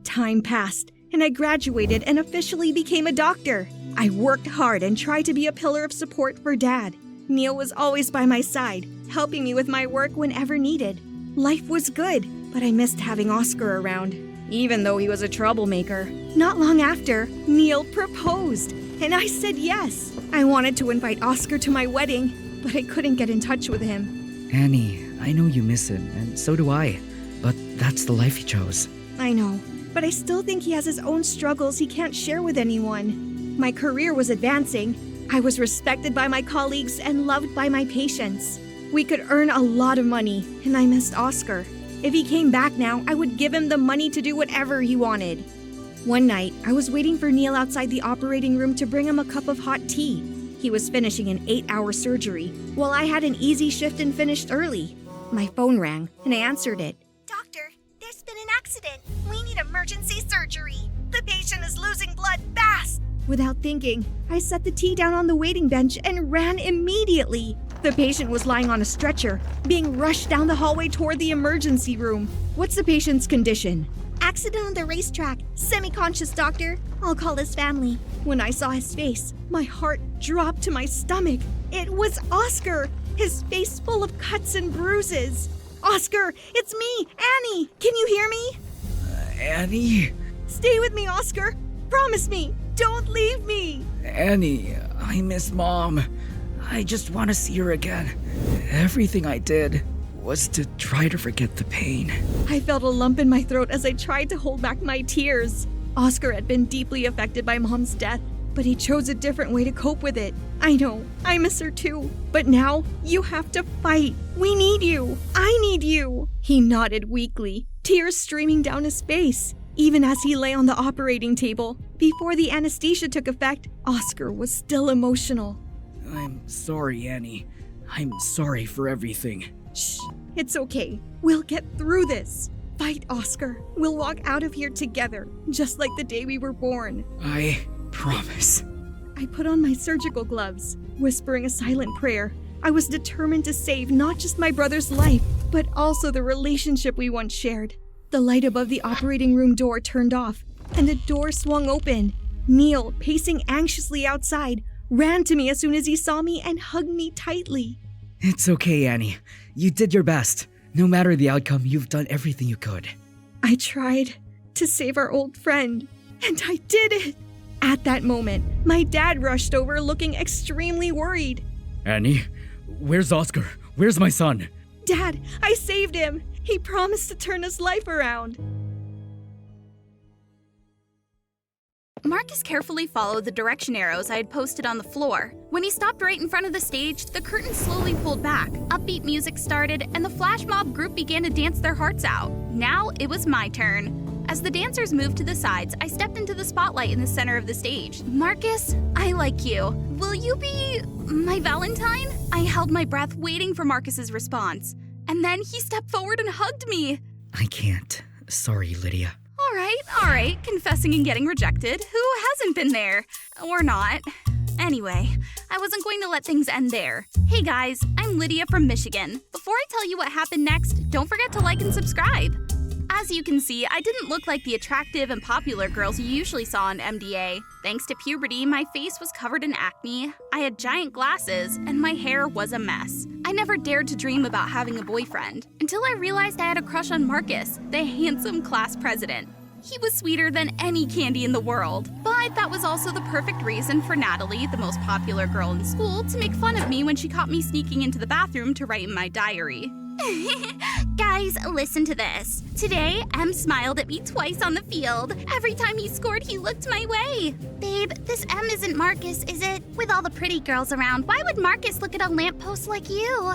Time passed, and I graduated and officially became a doctor. I worked hard and tried to be a pillar of support for Dad. Neil was always by my side, helping me with my work whenever needed. Life was good, but I missed having Oscar around, even though he was a troublemaker. Not long after, Neil proposed, and I said yes. I wanted to invite Oscar to my wedding, but I couldn't get in touch with him. Annie, I know you miss him, and so do I. But that's the life he chose. I know, but I still think he has his own struggles he can't share with anyone. My career was advancing. I was respected by my colleagues and loved by my patients. We could earn a lot of money, and I missed Oscar. If he came back now, I would give him the money to do whatever he wanted. One night, I was waiting for Neil outside the operating room to bring him a cup of hot tea. He was finishing an 8-hour surgery, while I had an easy shift and finished early. My phone rang, and I answered it. Doctor, there's been an accident. We need emergency surgery. The patient is losing blood fast. Without thinking, I set the tea down on the waiting bench and ran immediately. The patient was lying on a stretcher, being rushed down the hallway toward the emergency room. What's the patient's condition? Accident on the racetrack. Semi-conscious, doctor. I'll call his family. When I saw his face, my heart dropped to my stomach. It was Oscar, his face full of cuts and bruises. Oscar, it's me, Annie. Can you hear me? Annie? Stay with me, Oscar. Promise me. Don't leave me. Annie, I miss Mom. I just want to see her again. Everything I did was to try to forget the pain. I felt a lump in my throat as I tried to hold back my tears. Oscar had been deeply affected by Mom's death, but he chose a different way to cope with it. I know, I miss her too. But now, you have to fight. We need you. I need you. He nodded weakly, tears streaming down his face. Even as he lay on the operating table, before the anesthesia took effect, Oscar was still emotional. I'm sorry, Annie. I'm sorry for everything. Shh, it's okay. We'll get through this. Fight, Oscar. We'll walk out of here together, just like the day we were born. I promise. I put on my surgical gloves, whispering a silent prayer. I was determined to save not just my brother's life, but also the relationship we once shared. The light above the operating room door turned off, and the door swung open. Neil, pacing anxiously outside, ran to me as soon as he saw me and hugged me tightly. It's okay, Annie. You did your best. No matter the outcome, you've done everything you could. I tried to save our old friend, and I did it! At that moment, my dad rushed over looking extremely worried. Annie, where's Oscar? Where's my son? Dad, I saved him! He promised to turn his life around. Marcus carefully followed the direction arrows I had posted on the floor. When he stopped right in front of the stage, the curtain slowly pulled back. Upbeat music started, and the flash mob group began to dance their hearts out. Now it was my turn. As the dancers moved to the sides, I stepped into the spotlight in the center of the stage. Marcus, I like you. Will you be my Valentine? I held my breath waiting for Marcus's response. And then he stepped forward and hugged me. I can't. Sorry, Lydia. All right, confessing and getting rejected. Who hasn't been there? Or not. Anyway, I wasn't going to let things end there. Hey guys, I'm Lydia from Michigan. Before I tell you what happened next, don't forget to like and subscribe. As you can see, I didn't look like the attractive and popular girls you usually saw on MDA. Thanks to puberty, my face was covered in acne, I had giant glasses, and my hair was a mess. I never dared to dream about having a boyfriend, until I realized I had a crush on Marcus, the handsome class president. He was sweeter than any candy in the world. But that was also the perfect reason for Natalie, the most popular girl in school, to make fun of me when she caught me sneaking into the bathroom to write in my diary. Guys, listen to this. Today, M smiled at me twice on the field. Every time he scored, he looked my way. Babe, this M isn't Marcus, is it? With all the pretty girls around, why would Marcus look at a lamppost like you?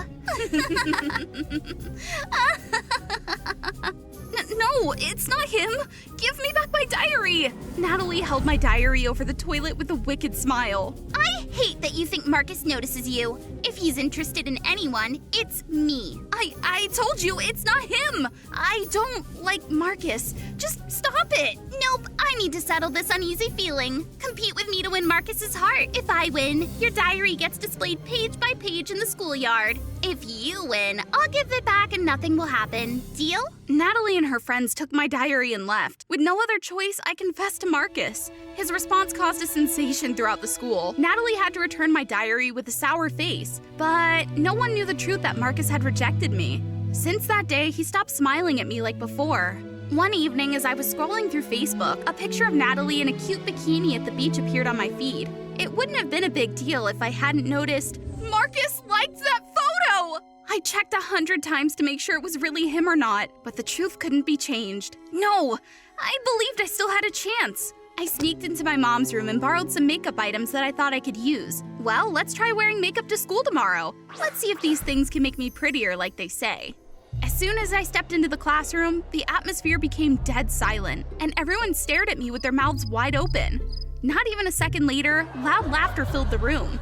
No, it's not him. Give me back my diary. Natalie held my diary over the toilet with a wicked smile. I hate that you think Marcus notices you. If he's interested in anyone, it's me. I told you it's not him. I don't like Marcus. Just stop it. Nope, I need to settle this uneasy feeling. Compete with me to win Marcus's heart. If I win, your diary gets displayed page by page in the schoolyard. If you win, I'll give it back and nothing will happen. Deal? Natalie and her friends took my diary and left. With no other choice, I confessed to Marcus. His response caused a sensation throughout the school. Natalie had to return my diary with a sour face, but no one knew the truth that Marcus had rejected me. Since that day, he stopped smiling at me like before. One evening, as I was scrolling through Facebook, a picture of Natalie in a cute bikini at the beach appeared on my feed. It wouldn't have been a big deal if I hadn't noticed Marcus liked that photo! I checked 100 times to make sure it was really him or not, but the truth couldn't be changed. No, I believed I still had a chance. I sneaked into my mom's room and borrowed some makeup items that I thought I could use. Well, let's try wearing makeup to school tomorrow. Let's see if these things can make me prettier like they say. As soon as I stepped into the classroom, the atmosphere became dead silent, and everyone stared at me with their mouths wide open. Not even a second later, loud laughter filled the room.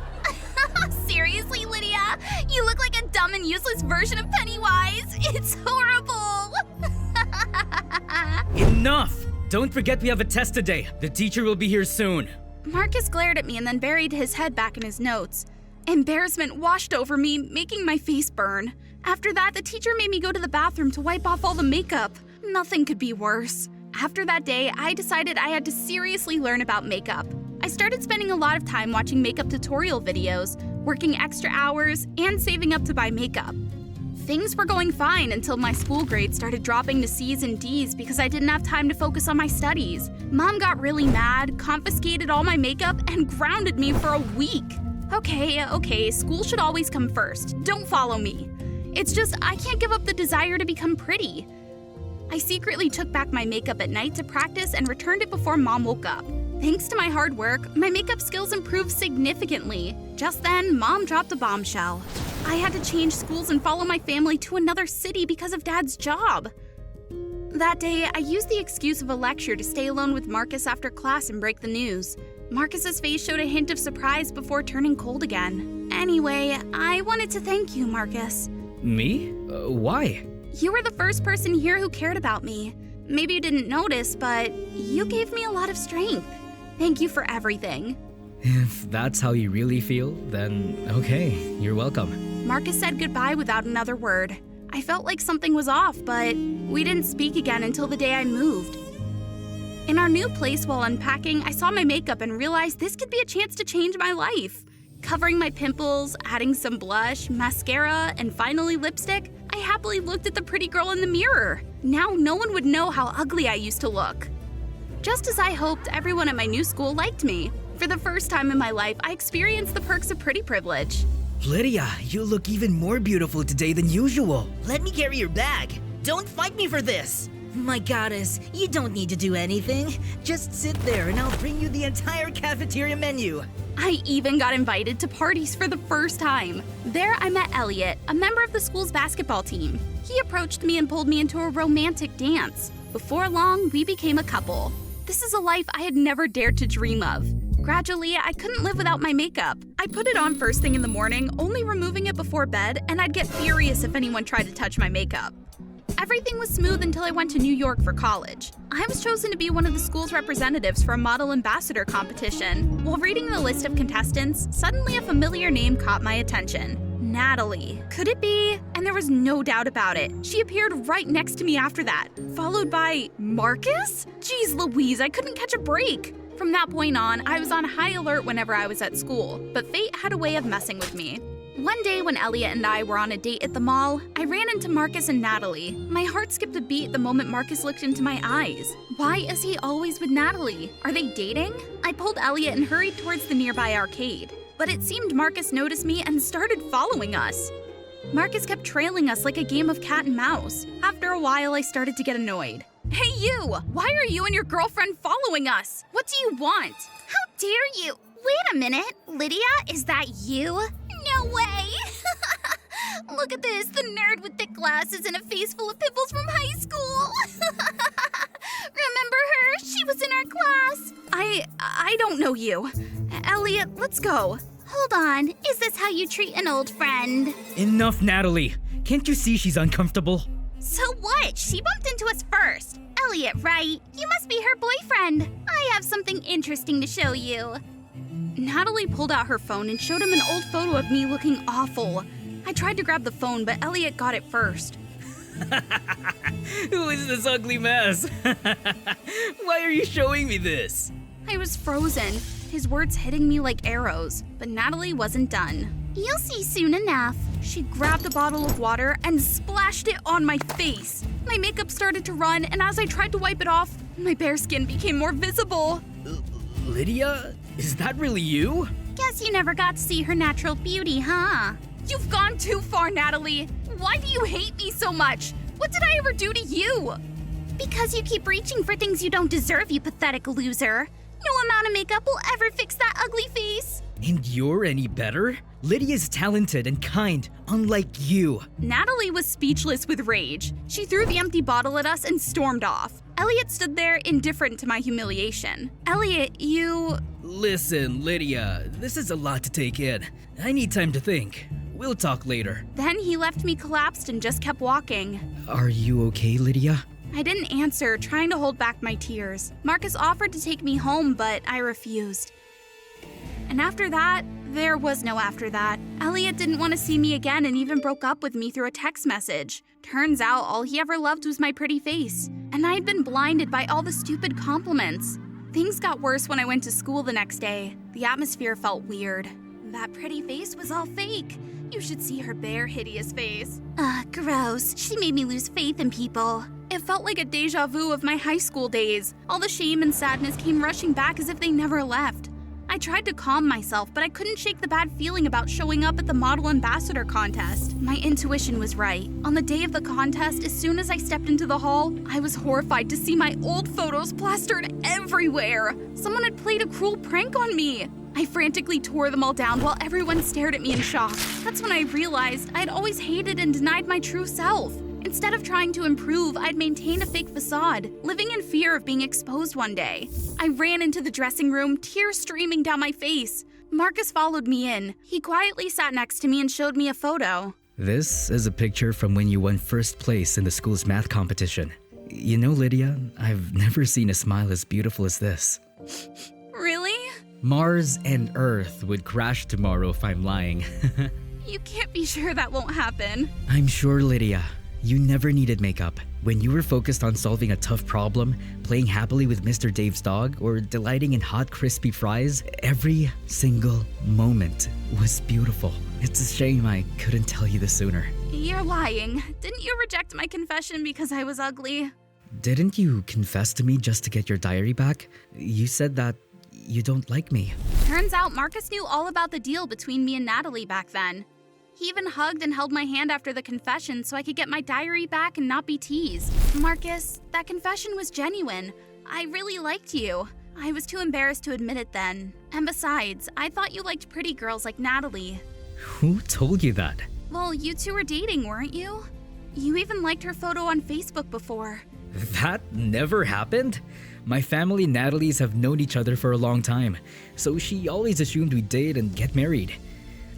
Seriously, Lydia? You look like a dumb and useless version of Pennywise. It's horrible. Enough! Don't forget we have a test today. The teacher will be here soon. Marcus glared at me and then buried his head back in his notes. Embarrassment washed over me, making my face burn. After that, the teacher made me go to the bathroom to wipe off all the makeup. Nothing could be worse. After that day, I decided I had to seriously learn about makeup. I started spending a lot of time watching makeup tutorial videos, working extra hours, and saving up to buy makeup. Things were going fine until my school grades started dropping to C's and D's because I didn't have time to focus on my studies. Mom got really mad, confiscated all my makeup, and grounded me for a week. Okay, school should always come first. Don't follow me. It's just I can't give up the desire to become pretty. I secretly took back my makeup at night to practice and returned it before Mom woke up. Thanks to my hard work, my makeup skills improved significantly. Just then, Mom dropped a bombshell. I had to change schools and follow my family to another city because of Dad's job. That day, I used the excuse of a lecture to stay alone with Marcus after class and break the news. Marcus's face showed a hint of surprise before turning cold again. Anyway, I wanted to thank you, Marcus. Me? Why? You were the first person here who cared about me. Maybe you didn't notice, but you gave me a lot of strength. Thank you for everything. If that's how you really feel, then okay, you're welcome. Marcus said goodbye without another word. I felt like something was off, but we didn't speak again until the day I moved. In our new place while unpacking, I saw my makeup and realized this could be a chance to change my life. Covering my pimples, adding some blush, mascara, and finally lipstick, I happily looked at the pretty girl in the mirror. Now no one would know how ugly I used to look. Just as I hoped, everyone at my new school liked me. For the first time in my life, I experienced the perks of pretty privilege. Lydia, you look even more beautiful today than usual. Let me carry your bag. Don't fight me for this. My goddess, you don't need to do anything. Just sit there and I'll bring you the entire cafeteria menu. I even got invited to parties for the first time. There I met Elliot, a member of the school's basketball team. He approached me and pulled me into a romantic dance. Before long, we became a couple. This is a life I had never dared to dream of. Gradually, I couldn't live without my makeup. I put it on first thing in the morning, only removing it before bed, and I'd get furious if anyone tried to touch my makeup. Everything was smooth until I went to New York for college. I was chosen to be one of the school's representatives for a model ambassador competition. While reading the list of contestants, suddenly a familiar name caught my attention. Natalie. Could it be? And there was no doubt about it. She appeared right next to me after that, followed by Marcus? Jeez Louise, I couldn't catch a break. From that point on, I was on high alert whenever I was at school, but fate had a way of messing with me. One day when Elliot and I were on a date at the mall, I ran into Marcus and Natalie. My heart skipped a beat the moment Marcus looked into my eyes. Why is he always with Natalie? Are they dating? I pulled Elliot and hurried towards the nearby arcade. But it seemed Marcus noticed me and started following us. Marcus kept trailing us like a game of cat and mouse. After a while, I started to get annoyed. Hey you! Why are you and your girlfriend following us? What do you want? How dare you? Wait a minute. Lydia, is that you? No way! Look at this, the nerd with thick glasses and a face full of pimples from high school. Remember her? She was in our class. I don't know you. Elliot, let's go. Hold on, is this how you treat an old friend? Enough, Natalie. Can't you see she's uncomfortable? So what? She bumped into us first. Elliot, right? You must be her boyfriend. I have something interesting to show you. Natalie pulled out her phone and showed him an old photo of me looking awful. I tried to grab the phone, but Elliot got it first. Who is this ugly mess? Why are you showing me this? I was frozen, his words hitting me like arrows, but Natalie wasn't done. You'll see soon enough. She grabbed a bottle of water and splashed it on my face. My makeup started to run, and as I tried to wipe it off, my bare skin became more visible. Lydia? Is that really you? Guess you never got to see her natural beauty, huh? You've gone too far, Natalie. Why do you hate me so much? What did I ever do to you? Because you keep reaching for things you don't deserve, you pathetic loser. No amount of makeup will ever fix that ugly face. And you're any better? Lydia's talented and kind, unlike you. Natalie was speechless with rage. She threw the empty bottle at us and stormed off. Elliot stood there, indifferent to my humiliation. Elliot, you... Listen, Lydia, this is a lot to take in. I need time to think. We'll talk later. Then he left me collapsed and just kept walking. Are you okay, Lydia? I didn't answer, trying to hold back my tears. Marcus offered to take me home, but I refused. And after that, there was no after that. Elliot didn't want to see me again and even broke up with me through a text message. Turns out all he ever loved was my pretty face. And I'd been blinded by all the stupid compliments. Things got worse when I went to school the next day. The atmosphere felt weird. That pretty face was all fake. You should see her bare, hideous face. Ugh, gross. She made me lose faith in people. It felt like a deja vu of my high school days. All the shame and sadness came rushing back as if they never left. I tried to calm myself, but I couldn't shake the bad feeling about showing up at the model ambassador contest. My intuition was right. On the day of the contest, as soon as I stepped into the hall, I was horrified to see my old photos plastered everywhere. Someone had played a cruel prank on me. I frantically tore them all down while everyone stared at me in shock. That's when I realized I'd always hated and denied my true self. Instead of trying to improve, I'd maintain a fake facade, living in fear of being exposed one day. I ran into the dressing room, tears streaming down my face. Marcus followed me in. He quietly sat next to me and showed me a photo. This is a picture from when you won first place in the school's math competition. You know, Lydia, I've never seen a smile as beautiful as this. Really? Mars and Earth would crash tomorrow if I'm lying. You can't be sure that won't happen. I'm sure, Lydia. You never needed makeup. When you were focused on solving a tough problem, playing happily with Mr. Dave's dog, or delighting in hot crispy fries, every single moment was beautiful. It's a shame I couldn't tell you this sooner. You're lying. Didn't you reject my confession because I was ugly? Didn't you confess to me just to get your diary back? You said that you don't like me. Turns out Marcus knew all about the deal between me and Natalie back then. He even hugged and held my hand after the confession so I could get my diary back and not be teased. Marcus, that confession was genuine. I really liked you. I was too embarrassed to admit it then. And besides, I thought you liked pretty girls like Natalie. Who told you that? Well, you two were dating, weren't you? You even liked her photo on Facebook before. That never happened? My family and Natalie's have known each other for a long time, so she always assumed we'd date and get married.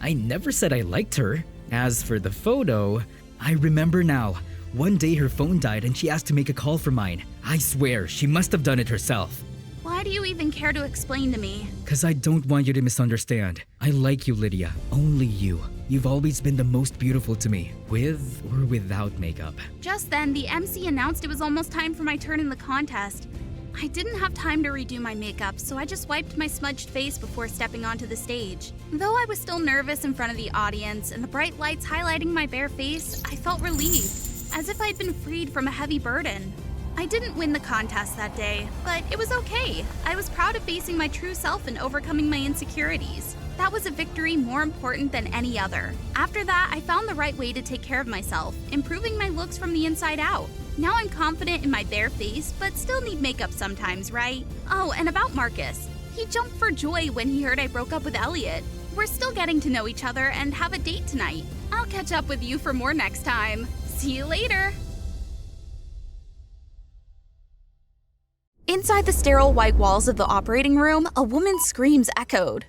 I never said I liked her. As for the photo, I remember now. One day her phone died and she asked to make a call for mine. I swear, she must have done it herself. Why do you even care to explain to me? 'Cause I don't want you to misunderstand. I like you, Lydia. Only you. You've always been the most beautiful to me, with or without makeup. Just then, the MC announced it was almost time for my turn in the contest. I didn't have time to redo my makeup, so I just wiped my smudged face before stepping onto the stage. Though I was still nervous in front of the audience and the bright lights highlighting my bare face, I felt relieved, as if I'd been freed from a heavy burden. I didn't win the contest that day, but it was okay. I was proud of facing my true self and overcoming my insecurities. That was a victory more important than any other. After that, I found the right way to take care of myself, improving my looks from the inside out. Now I'm confident in my bare face, but still need makeup sometimes, right? Oh, and about Marcus. He jumped for joy when he heard I broke up with Elliot. We're still getting to know each other and have a date tonight. I'll catch up with you for more next time. See you later. Inside the sterile white walls of the operating room, a woman's screams echoed.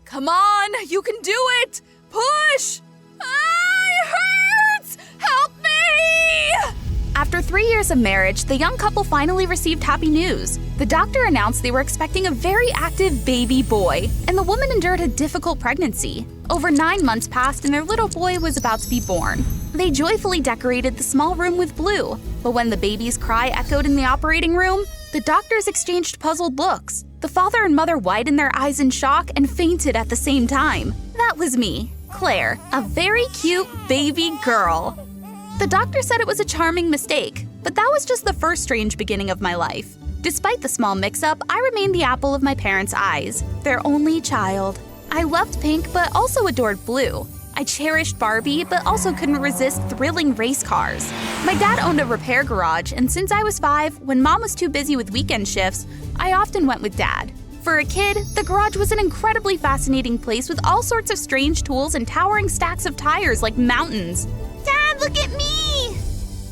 Come on, you can do it! Push! It hurts! Help me! After 3 years of marriage, the young couple finally received happy news. The doctor announced they were expecting a very active baby boy, and the woman endured a difficult pregnancy. Over 9 months passed and their little boy was about to be born. They joyfully decorated the small room with blue, but when the baby's cry echoed in the operating room, the doctors exchanged puzzled looks. The father and mother widened their eyes in shock and fainted at the same time. That was me, Claire, a very cute baby girl. The doctor said it was a charming mistake, but that was just the first strange beginning of my life. Despite the small mix-up, I remained the apple of my parents' eyes, their only child. I loved pink but also adored blue. I cherished Barbie but also couldn't resist thrilling race cars. My dad owned a repair garage, and since I was 5, when mom was too busy with weekend shifts, I often went with dad. For a kid, the garage was an incredibly fascinating place with all sorts of strange tools and towering stacks of tires like mountains. Dad, look at me!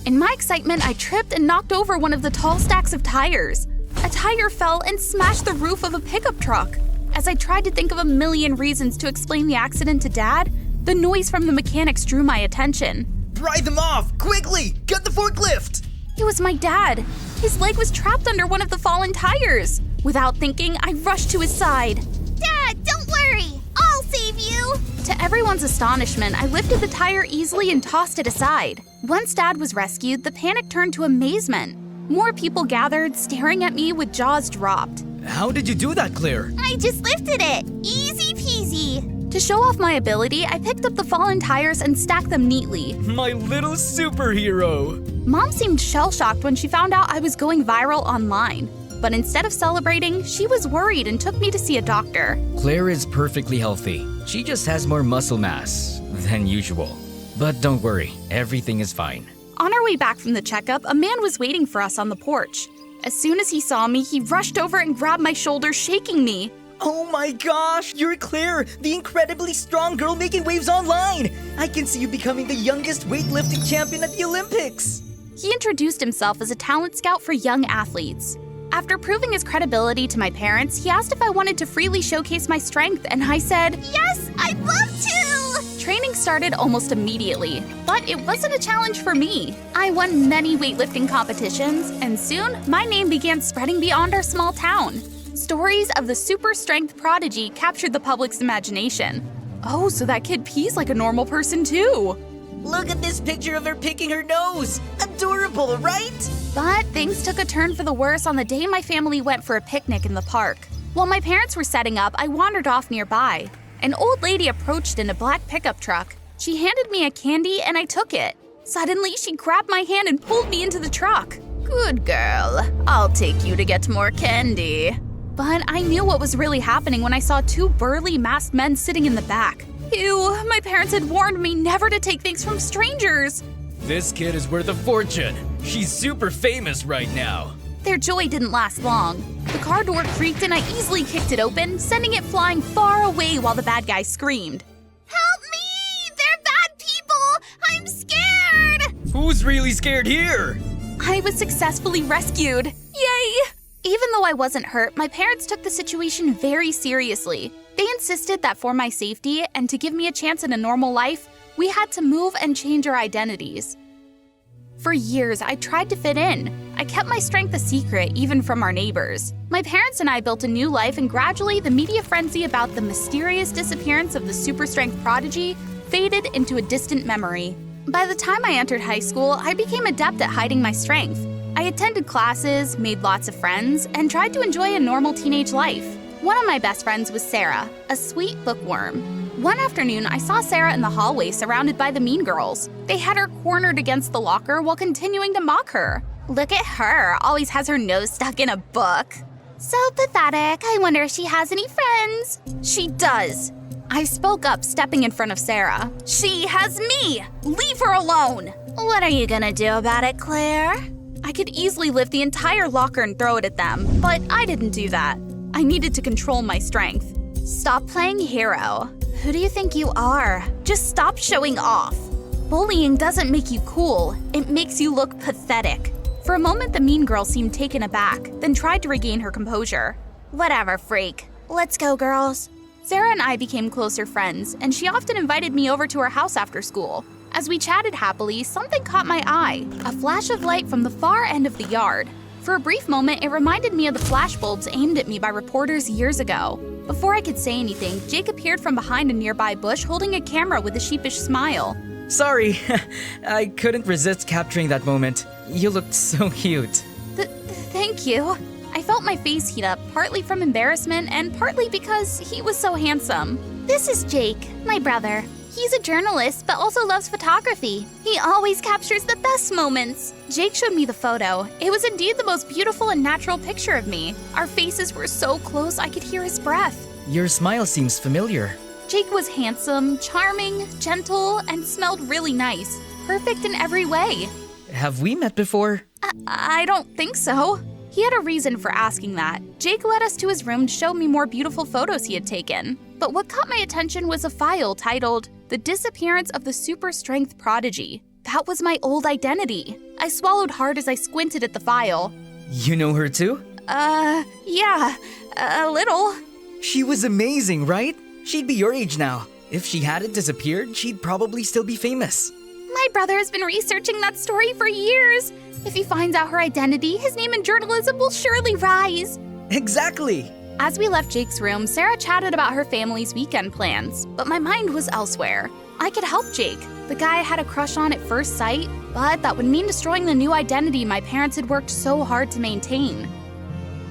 In my excitement, I tripped and knocked over one of the tall stacks of tires. A tire fell and smashed the roof of a pickup truck. As I tried to think of a million reasons to explain the accident to Dad, the noise from the mechanics drew my attention. Pry them off! Quickly! Get the forklift! It was my dad. His leg was trapped under one of the fallen tires. Without thinking, I rushed to his side. Dad, don't worry. I'll save you. To everyone's astonishment, I lifted the tire easily and tossed it aside. Once Dad was rescued, the panic turned to amazement. More people gathered, staring at me with jaws dropped. How did you do that, Claire? I just lifted it. Easy peasy. To show off my ability, I picked up the fallen tires and stacked them neatly. My little superhero! Mom seemed shell-shocked when she found out I was going viral online. But instead of celebrating, she was worried and took me to see a doctor. Claire is perfectly healthy. She just has more muscle mass than usual. But don't worry, everything is fine. On our way back from the checkup, a man was waiting for us on the porch. As soon as he saw me, he rushed over and grabbed my shoulder, shaking me. Oh my gosh, you're Claire, the incredibly strong girl making waves online! I can see you becoming the youngest weightlifting champion at the Olympics! He introduced himself as a talent scout for young athletes. After proving his credibility to my parents, he asked if I wanted to freely showcase my strength, and I said, Yes, I'd love to! Training started almost immediately, but it wasn't a challenge for me. I won many weightlifting competitions, and soon my name began spreading beyond our small town. Stories of the super strength prodigy captured the public's imagination. Oh, so that kid pees like a normal person too. Look at this picture of her picking her nose. Adorable, right? But things took a turn for the worse on the day my family went for a picnic in the park. While my parents were setting up, I wandered off nearby. An old lady approached in a black pickup truck. She handed me a candy and I took it. Suddenly, she grabbed my hand and pulled me into the truck. Good girl, I'll take you to get more candy. But I knew what was really happening when I saw two burly masked men sitting in the back. Ew, my parents had warned me never to take things from strangers. This kid is worth a fortune. She's super famous right now. Their joy didn't last long. The car door creaked and I easily kicked it open, sending it flying far away while the bad guy screamed. Help me! They're bad people! I'm scared! Who's really scared here? I was successfully rescued. Yay! Even though I wasn't hurt, my parents took the situation very seriously. They insisted that for my safety and to give me a chance in a normal life, we had to move and change our identities. For years, I tried to fit in. I kept my strength a secret, even from our neighbors. My parents and I built a new life, and gradually the media frenzy about the mysterious disappearance of the super strength prodigy faded into a distant memory. By the time I entered high school, I became adept at hiding my strength. I attended classes, made lots of friends, and tried to enjoy a normal teenage life. One of my best friends was Sarah, a sweet bookworm. One afternoon, I saw Sarah in the hallway surrounded by the mean girls. They had her cornered against the locker while continuing to mock her. Look at her, always has her nose stuck in a book. So pathetic, I wonder if she has any friends. She does. I spoke up, stepping in front of Sarah. She has me! Leave her alone! What are you gonna do about it, Claire? I could easily lift the entire locker and throw it at them, but I didn't do that. I needed to control my strength. Stop playing hero. Who do you think you are? Just stop showing off. Bullying doesn't make you cool, it makes you look pathetic. For a moment, the mean girl seemed taken aback, then tried to regain her composure. Whatever, freak. Let's go, girls. Sarah and I became closer friends, and she often invited me over to her house after school. As we chatted happily, something caught my eye, a flash of light from the far end of the yard. For a brief moment, it reminded me of the flashbulbs aimed at me by reporters years ago. Before I could say anything, Jake appeared from behind a nearby bush holding a camera with a sheepish smile. Sorry, I couldn't resist capturing that moment. You looked so cute. Thank you. I felt my face heat up, partly from embarrassment and partly because he was so handsome. This is Jake, my brother. He's a journalist, but also loves photography. He always captures the best moments. Jake showed me the photo. It was indeed the most beautiful and natural picture of me. Our faces were so close I could hear his breath. Your smile seems familiar. Jake was handsome, charming, gentle, and smelled really nice. Perfect in every way. Have we met before? I don't think so. He had a reason for asking that. Jake led us to his room to show me more beautiful photos he had taken. But what caught my attention was a file titled, "The Disappearance of the Super Strength Prodigy." That was my old identity. I swallowed hard as I squinted at the file. You know her too? Yeah, a little. She was amazing, right? She'd be your age now. If she hadn't disappeared, she'd probably still be famous. My brother has been researching that story for years. If he finds out her identity, his name in journalism will surely rise. Exactly! As we left Jake's room, Sarah chatted about her family's weekend plans, but my mind was elsewhere. I could help Jake, the guy I had a crush on at first sight, but that would mean destroying the new identity my parents had worked so hard to maintain.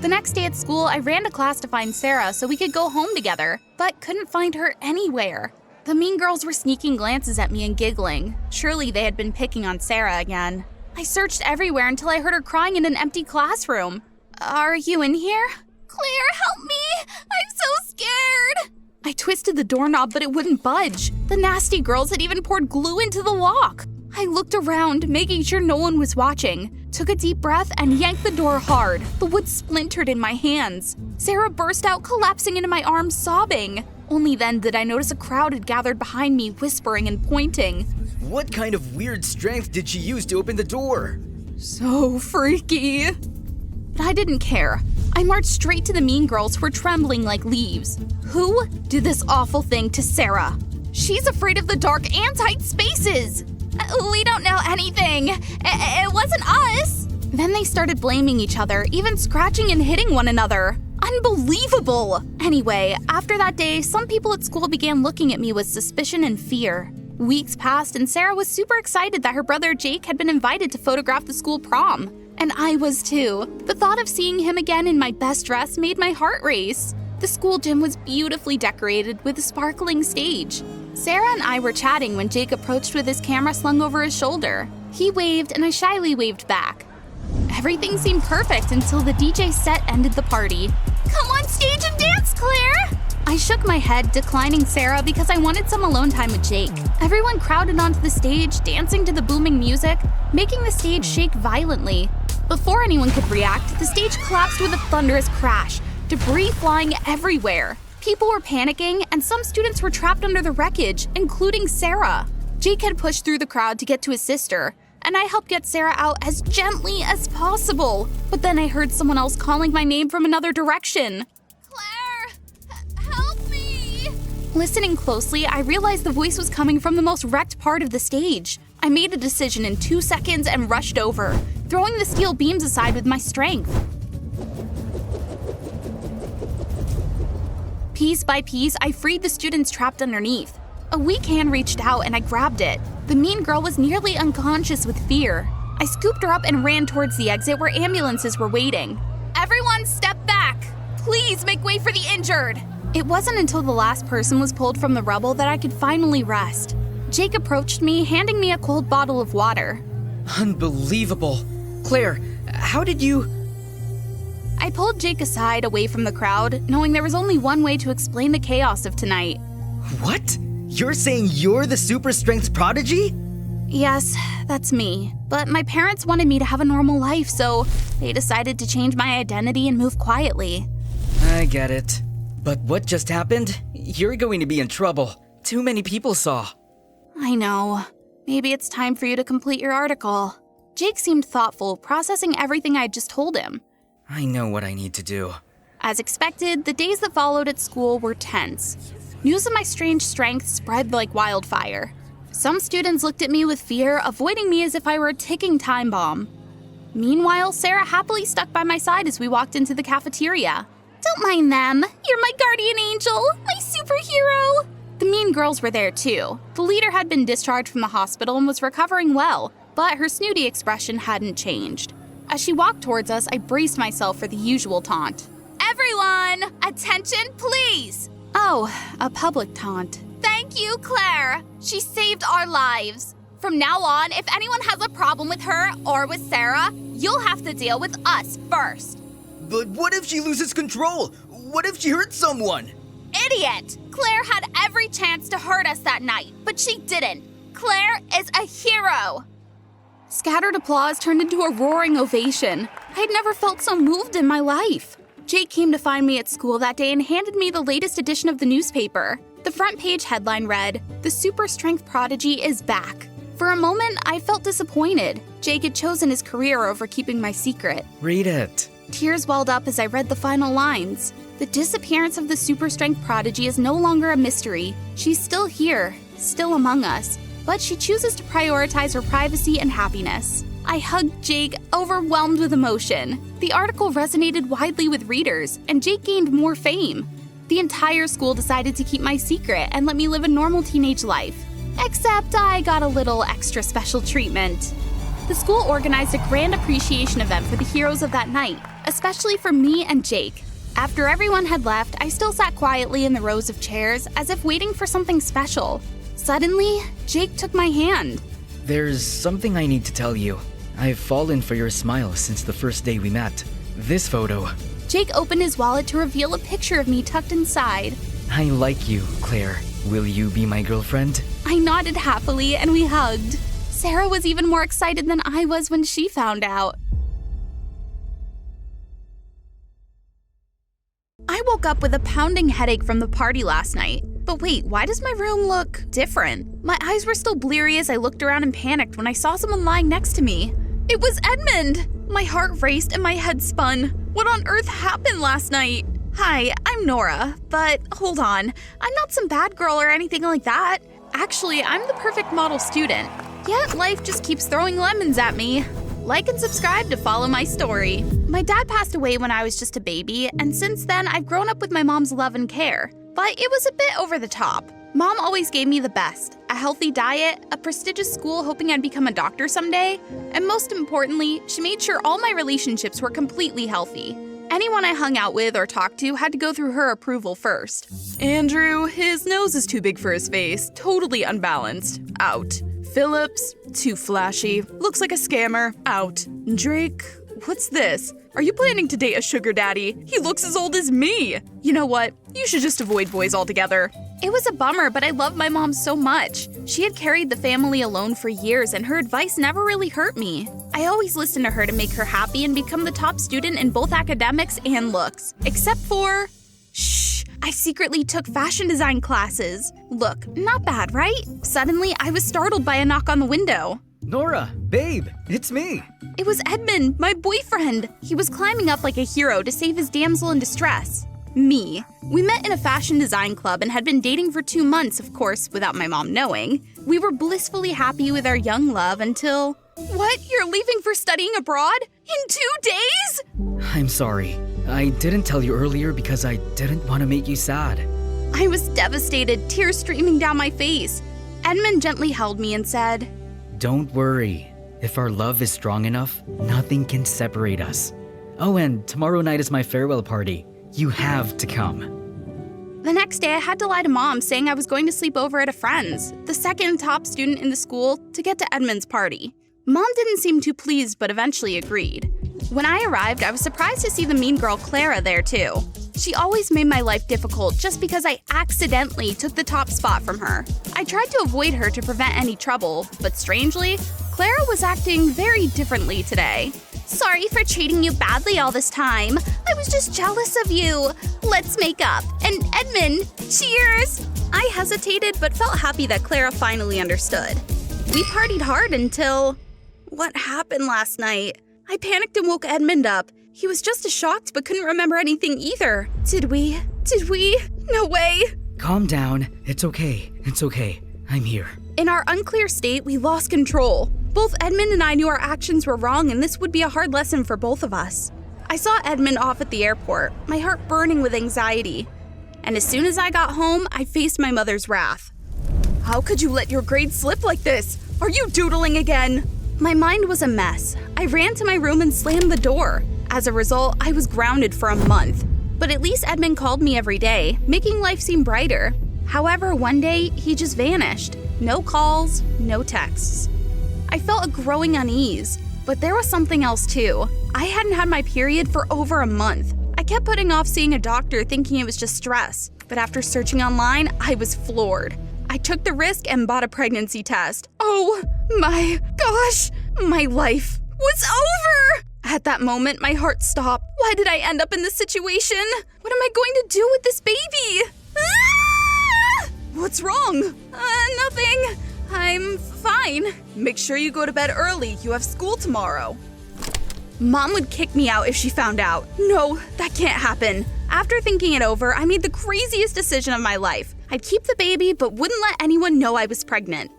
The next day at school, I ran to class to find Sarah so we could go home together, but couldn't find her anywhere. The mean girls were sneaking glances at me and giggling. Surely they had been picking on Sarah again. I searched everywhere until I heard her crying in an empty classroom. Are you in here? Claire, help me! I'm so scared! I twisted the doorknob, but it wouldn't budge. The nasty girls had even poured glue into the lock. I looked around, making sure no one was watching, took a deep breath, and yanked the door hard. The wood splintered in my hands. Sarah burst out, collapsing into my arms, sobbing. Only then did I notice a crowd had gathered behind me, whispering and pointing. What kind of weird strength did she use to open the door? So freaky. But I didn't care. I marched straight to the mean girls who were trembling like leaves. Who did this awful thing to Sarah? She's afraid of the dark and tight spaces. We don't know anything. It wasn't us. Then they started blaming each other, even scratching and hitting one another. Unbelievable! Anyway, after that day, some people at school began looking at me with suspicion and fear. Weeks passed and Sarah was super excited that her brother Jake had been invited to photograph the school prom. And I was too. The thought of seeing him again in my best dress made my heart race. The school gym was beautifully decorated with a sparkling stage. Sarah and I were chatting when Jake approached with his camera slung over his shoulder. He waved and I shyly waved back. Everything seemed perfect until the DJ set ended the party. Come on stage and dance, Claire! I shook my head, declining Sarah because I wanted some alone time with Jake. Everyone crowded onto the stage, dancing to the booming music, making the stage shake violently. Before anyone could react, the stage collapsed with a thunderous crash, debris flying everywhere. People were panicking, and some students were trapped under the wreckage, including Sarah. Jake had pushed through the crowd to get to his sister, and I helped get Sarah out as gently as possible. But then I heard someone else calling my name from another direction. Help me! Listening closely, I realized the voice was coming from the most wrecked part of the stage. I made a decision in 2 seconds and rushed over, throwing the steel beams aside with my strength. Piece by piece, I freed the students trapped underneath. A weak hand reached out and I grabbed it. The mean girl was nearly unconscious with fear. I scooped her up and ran towards the exit where ambulances were waiting. Everyone step back! Please make way for the injured! It wasn't until the last person was pulled from the rubble that I could finally rest. Jake approached me, handing me a cold bottle of water. Unbelievable. Claire, how did you... I pulled Jake aside away from the crowd, knowing there was only one way to explain the chaos of tonight. What? You're saying you're the super strength prodigy? Yes, that's me. But my parents wanted me to have a normal life, so they decided to change my identity and move quietly. I get it. But what just happened? You're going to be in trouble. Too many people saw. I know. Maybe it's time for you to complete your article. Jake seemed thoughtful, processing everything I'd just told him. I know what I need to do. As expected, the days that followed at school were tense. News of my strange strength spread like wildfire. Some students looked at me with fear, avoiding me as if I were a ticking time bomb. Meanwhile, Sarah happily stuck by my side as we walked into the cafeteria. Don't mind them. You're my guardian angel, my superhero. The mean girls were there too. The leader had been discharged from the hospital and was recovering well, but her snooty expression hadn't changed. As she walked towards us, I braced myself for the usual taunt. Everyone, attention please! Oh, a public taunt. Thank you, Claire. She saved our lives. From now on, if anyone has a problem with her or with Sarah, you'll have to deal with us first. But what if she loses control? What if she hurts someone? Idiot! Claire had every chance to hurt us that night, but she didn't. Claire is a hero. Scattered applause turned into a roaring ovation. I had never felt so moved in my life. Jake came to find me at school that day and handed me the latest edition of the newspaper. The front page headline read, "The super strength prodigy is back." For a moment, I felt disappointed. Jake had chosen his career over keeping my secret. Read it. Tears welled up as I read the final lines. The disappearance of the super strength prodigy is no longer a mystery. She's still here, still among us, but she chooses to prioritize her privacy and happiness. I hugged Jake, overwhelmed with emotion. The article resonated widely with readers, and Jake gained more fame. The entire school decided to keep my secret and let me live a normal teenage life. Except I got a little extra special treatment. The school organized a grand appreciation event for the heroes of that night, especially for me and Jake. After everyone had left, I still sat quietly in the rows of chairs as if waiting for something special. Suddenly, Jake took my hand. There's something I need to tell you. I've fallen for your smile since the first day we met. This photo. Jake opened his wallet to reveal a picture of me tucked inside. I like you, Claire. Will you be my girlfriend? I nodded happily and we hugged. Sarah was even more excited than I was when she found out. I woke up with a pounding headache from the party last night. But wait, why does my room look different? My eyes were still bleary as I looked around and panicked when I saw someone lying next to me. It was Edmund! My heart raced and my head spun. What on earth happened last night? Hi, I'm Nora, but hold on. I'm not some bad girl or anything like that. Actually, I'm the perfect model student. Yet life just keeps throwing lemons at me. Like and subscribe to follow my story. My dad passed away when I was just a baby, and since then I've grown up with my mom's love and care. But it was a bit over the top. Mom always gave me the best: a healthy diet, a prestigious school hoping I'd become a doctor someday, and most importantly, she made sure all my relationships were completely healthy. Anyone I hung out with or talked to had to go through her approval first. Andrew, his nose is too big for his face, totally unbalanced, out. Phillips, too flashy, looks like a scammer, out. Drake, what's this? Are you planning to date a sugar daddy? He looks as old as me. You know what? You should just avoid boys altogether. It was a bummer, but I loved my mom so much. She had carried the family alone for years, and her advice never really hurt me. I always listened to her to make her happy and become the top student in both academics and looks. Except for... Shh! I secretly took fashion design classes. Look, not bad, right? Suddenly, I was startled by a knock on the window. Nora, babe, it's me. It was Edmund, my boyfriend. He was climbing up like a hero to save his damsel in distress. Me. We met in a fashion design club and had been dating for 2 months, of course, without my mom knowing. We were blissfully happy with our young love until... What? You're leaving for studying abroad? In 2 days? I'm sorry. I didn't tell you earlier because I didn't want to make you sad. I was devastated, tears streaming down my face. Edmund gently held me and said, Don't worry. If our love is strong enough, nothing can separate us. Oh, and tomorrow night is my farewell party. You have to come. The next day, I had to lie to Mom, saying I was going to sleep over at a friend's, the second top student in the school, to get to Edmund's party. Mom didn't seem too pleased, but eventually agreed. When I arrived, I was surprised to see the mean girl Clara there too. She always made my life difficult just because I accidentally took the top spot from her. I tried to avoid her to prevent any trouble, but strangely, Clara was acting very differently today. Sorry for treating you badly all this time. I was just jealous of you. Let's make up. And Edmund, cheers! I hesitated but felt happy that Clara finally understood. We partied hard until... What happened last night? I panicked and woke Edmund up. He was just as shocked but couldn't remember anything either. Did we? No way! Calm down. It's okay. I'm here. In our unclear state, we lost control. Both Edmund and I knew our actions were wrong, and this would be a hard lesson for both of us. I saw Edmund off at the airport, my heart burning with anxiety. And as soon as I got home, I faced my mother's wrath. How could you let your grades slip like this? Are you doodling again? My mind was a mess. I ran to my room and slammed the door. As a result, I was grounded for a month. But at least Edmund called me every day, making life seem brighter. However, one day, he just vanished. No calls, no texts. I felt a growing unease, but there was something else too. I hadn't had my period for over a month. I kept putting off seeing a doctor thinking it was just stress, but after searching online, I was floored. I took the risk and bought a pregnancy test. Oh my gosh, my life was over! At that moment, my heart stopped. Why did I end up in this situation? What am I going to do with this baby? Ah! What's wrong? Nothing. I'm fine. Make sure you go to bed early. You have school tomorrow. Mom would kick me out if she found out. No, that can't happen. After thinking it over, I made the craziest decision of my life. I'd keep the baby, but wouldn't let anyone know I was pregnant.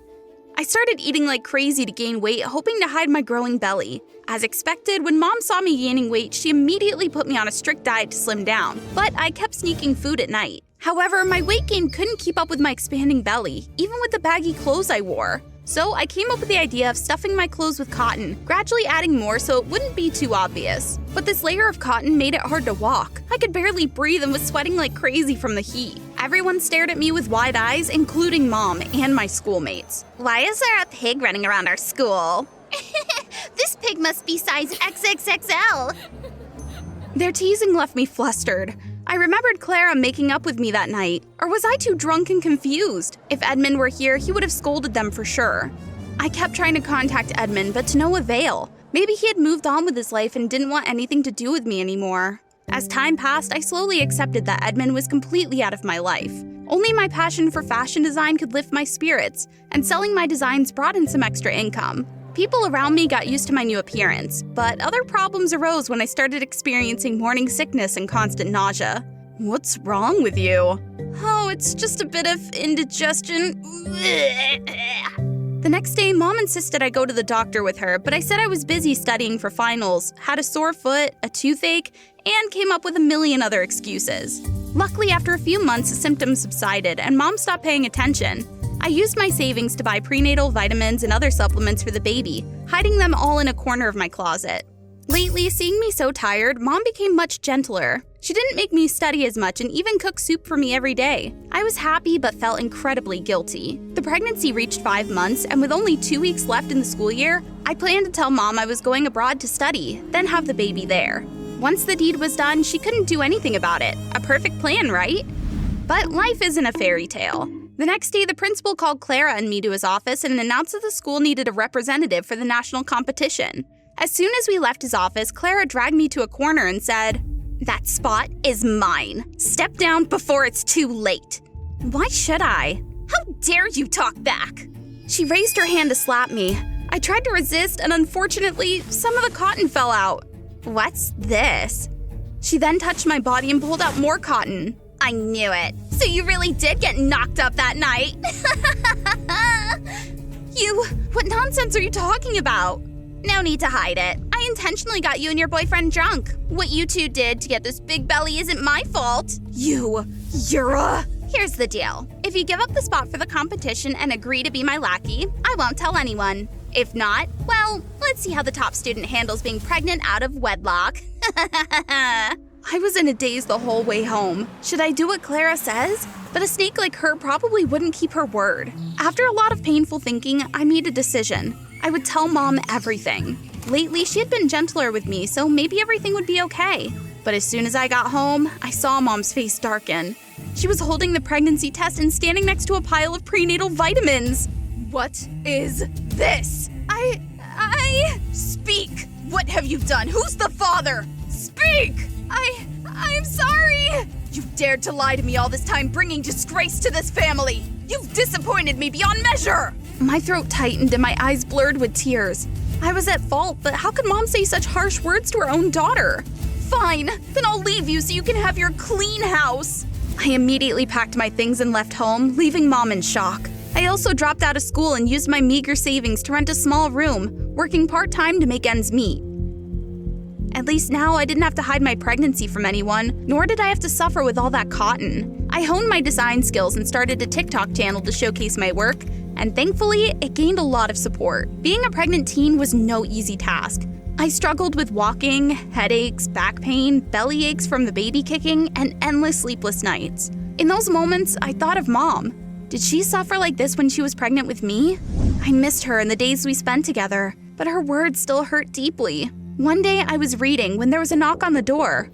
I started eating like crazy to gain weight, hoping to hide my growing belly. As expected, when Mom saw me gaining weight, she immediately put me on a strict diet to slim down, but I kept sneaking food at night. However, my weight gain couldn't keep up with my expanding belly, even with the baggy clothes I wore. So I came up with the idea of stuffing my clothes with cotton, gradually adding more so it wouldn't be too obvious. But this layer of cotton made it hard to walk. I could barely breathe and was sweating like crazy from the heat. Everyone stared at me with wide eyes, including Mom and my schoolmates. Why is there a pig running around our school? This pig must be size XXXL. Their teasing left me flustered. I remembered Clara making up with me that night, or was I too drunk and confused? If Edmund were here, he would have scolded them for sure. I kept trying to contact Edmund, but to no avail. Maybe he had moved on with his life and didn't want anything to do with me anymore. As time passed, I slowly accepted that Edmund was completely out of my life. Only my passion for fashion design could lift my spirits, and selling my designs brought in some extra income. People around me got used to my new appearance, but other problems arose when I started experiencing morning sickness and constant nausea. What's wrong with you? Oh, it's just a bit of indigestion. The next day, Mom insisted I go to the doctor with her, but I said I was busy studying for finals, had a sore foot, a toothache, and came up with a million other excuses. Luckily, after a few months, the symptoms subsided and Mom stopped paying attention. I used my savings to buy prenatal vitamins and other supplements for the baby, hiding them all in a corner of my closet. Lately, seeing me so tired, Mom became much gentler. She didn't make me study as much and even cook soup for me every day. I was happy but felt incredibly guilty. The pregnancy reached 5 months, and with only 2 weeks left in the school year, I planned to tell Mom I was going abroad to study, then have the baby there. Once the deed was done, she couldn't do anything about it. A perfect plan, right? But life isn't a fairy tale. The next day, the principal called Clara and me to his office and announced that the school needed a representative for the national competition. As soon as we left his office, Clara dragged me to a corner and said, "That spot is mine. Step down before it's too late." Why should I? How dare you talk back? She raised her hand to slap me. I tried to resist, and unfortunately, some of the cotton fell out. What's this? She then touched my body and pulled out more cotton. I knew it. So you really did get knocked up that night? What nonsense are you talking about? No need to hide it. I intentionally got you and your boyfriend drunk. What you two did to get this big belly isn't my fault. Here's the deal. If you give up the spot for the competition and agree to be my lackey, I won't tell anyone. If not, well, let's see how the top student handles being pregnant out of wedlock. I was in a daze the whole way home. Should I do what Clara says? But a snake like her probably wouldn't keep her word. After a lot of painful thinking, I made a decision. I would tell Mom everything. Lately, she had been gentler with me, so maybe everything would be okay. But as soon as I got home, I saw Mom's face darken. She was holding the pregnancy test and standing next to a pile of prenatal vitamins. What is this? Speak! What have you done? Who's the father? Speak! I'm sorry! You dared to lie to me all this time, bringing disgrace to this family! You've disappointed me beyond measure! My throat tightened and my eyes blurred with tears. I was at fault, but how could Mom say such harsh words to her own daughter? Fine, then I'll leave you so you can have your clean house. I immediately packed my things and left home, leaving Mom in shock. I also dropped out of school and used my meager savings to rent a small room, working part-time to make ends meet. At least now I didn't have to hide my pregnancy from anyone, nor did I have to suffer with all that cotton. I honed my design skills and started a TikTok channel to showcase my work, and thankfully, it gained a lot of support. Being a pregnant teen was no easy task. I struggled with walking, headaches, back pain, belly aches from the baby kicking, and endless sleepless nights. In those moments, I thought of Mom. Did she suffer like this when she was pregnant with me? I missed her and the days we spent together, but her words still hurt deeply. One day I was reading when there was a knock on the door.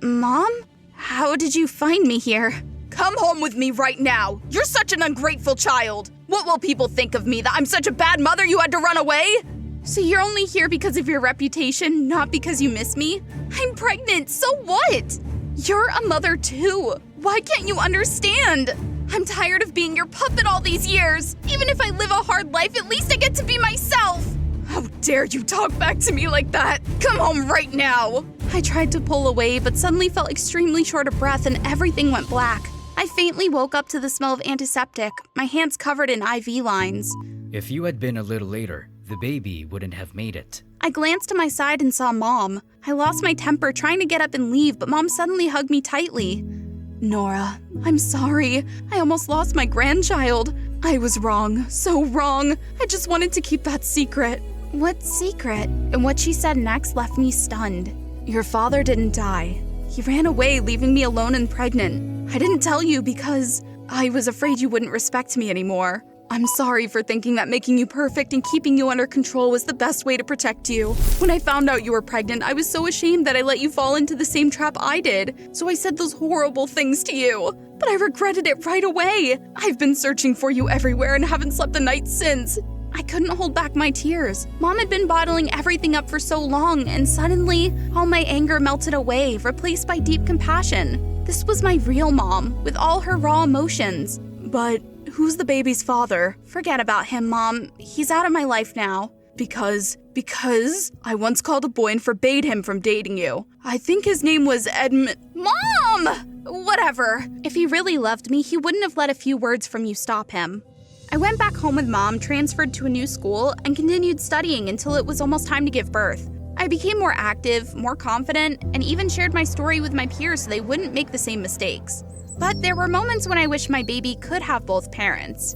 Mom? How did you find me here? Come home with me right now. You're such an ungrateful child. What will people think of me, that I'm such a bad mother you had to run away? So you're only here because of your reputation, not because you miss me? I'm pregnant, so what? You're a mother too. Why can't you understand? I'm tired of being your puppet all these years. Even if I live a hard life, at least I get to be myself. How dare you talk back to me like that? Come home right now. I tried to pull away, but suddenly felt extremely short of breath and everything went black. I faintly woke up to the smell of antiseptic, my hands covered in IV lines. If you had been a little later, the baby wouldn't have made it. I glanced to my side and saw Mom. I lost my temper trying to get up and leave, but Mom suddenly hugged me tightly. Nora, I'm sorry. I almost lost my grandchild. I was wrong, so wrong. I just wanted to keep that secret. What secret? And what she said next left me stunned. Your father didn't die. He ran away, leaving me alone and pregnant. I didn't tell you because I was afraid you wouldn't respect me anymore. I'm sorry for thinking that making you perfect and keeping you under control was the best way to protect you. When I found out you were pregnant, I was so ashamed that I let you fall into the same trap I did. So I said those horrible things to you. But I regretted it right away. I've been searching for you everywhere and haven't slept a night since. I couldn't hold back my tears. Mom had been bottling everything up for so long, and suddenly, all my anger melted away, replaced by deep compassion. This was my real mom, with all her raw emotions. But who's the baby's father? Forget about him, Mom. He's out of my life now. Because I once called a boy and forbade him from dating you. I think his name was Mom! Whatever. If he really loved me, he wouldn't have let a few words from you stop him. I went back home with Mom, transferred to a new school, and continued studying until it was almost time to give birth. I became more active, more confident, and even shared my story with my peers so they wouldn't make the same mistakes. But there were moments when I wished my baby could have both parents.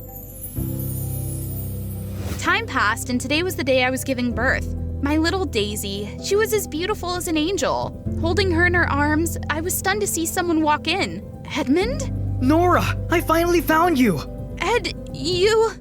Time passed, and today was the day I was giving birth. My little Daisy, she was as beautiful as an angel. Holding her in her arms, I was stunned to see someone walk in. Edmund? Nora, I finally found you! Ed, you...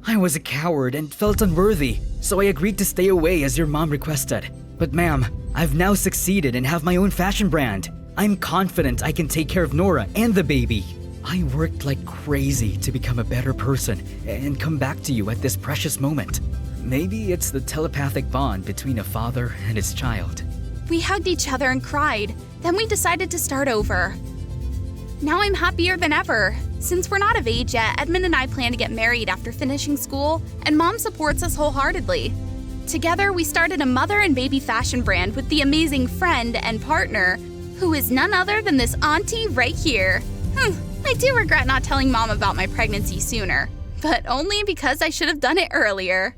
I was a coward and felt unworthy, so I agreed to stay away as your mom requested. But ma'am, I've now succeeded and have my own fashion brand. I'm confident I can take care of Nora and the baby. I worked like crazy to become a better person and come back to you at this precious moment. Maybe it's the telepathic bond between a father and his child. We hugged each other and cried. Then we decided to start over. Now I'm happier than ever. Since we're not of age yet, Edmund and I plan to get married after finishing school, and Mom supports us wholeheartedly. Together, we started a mother and baby fashion brand with the amazing friend and partner, who is none other than this auntie right here. I do regret not telling Mom about my pregnancy sooner, but only because I should have done it earlier.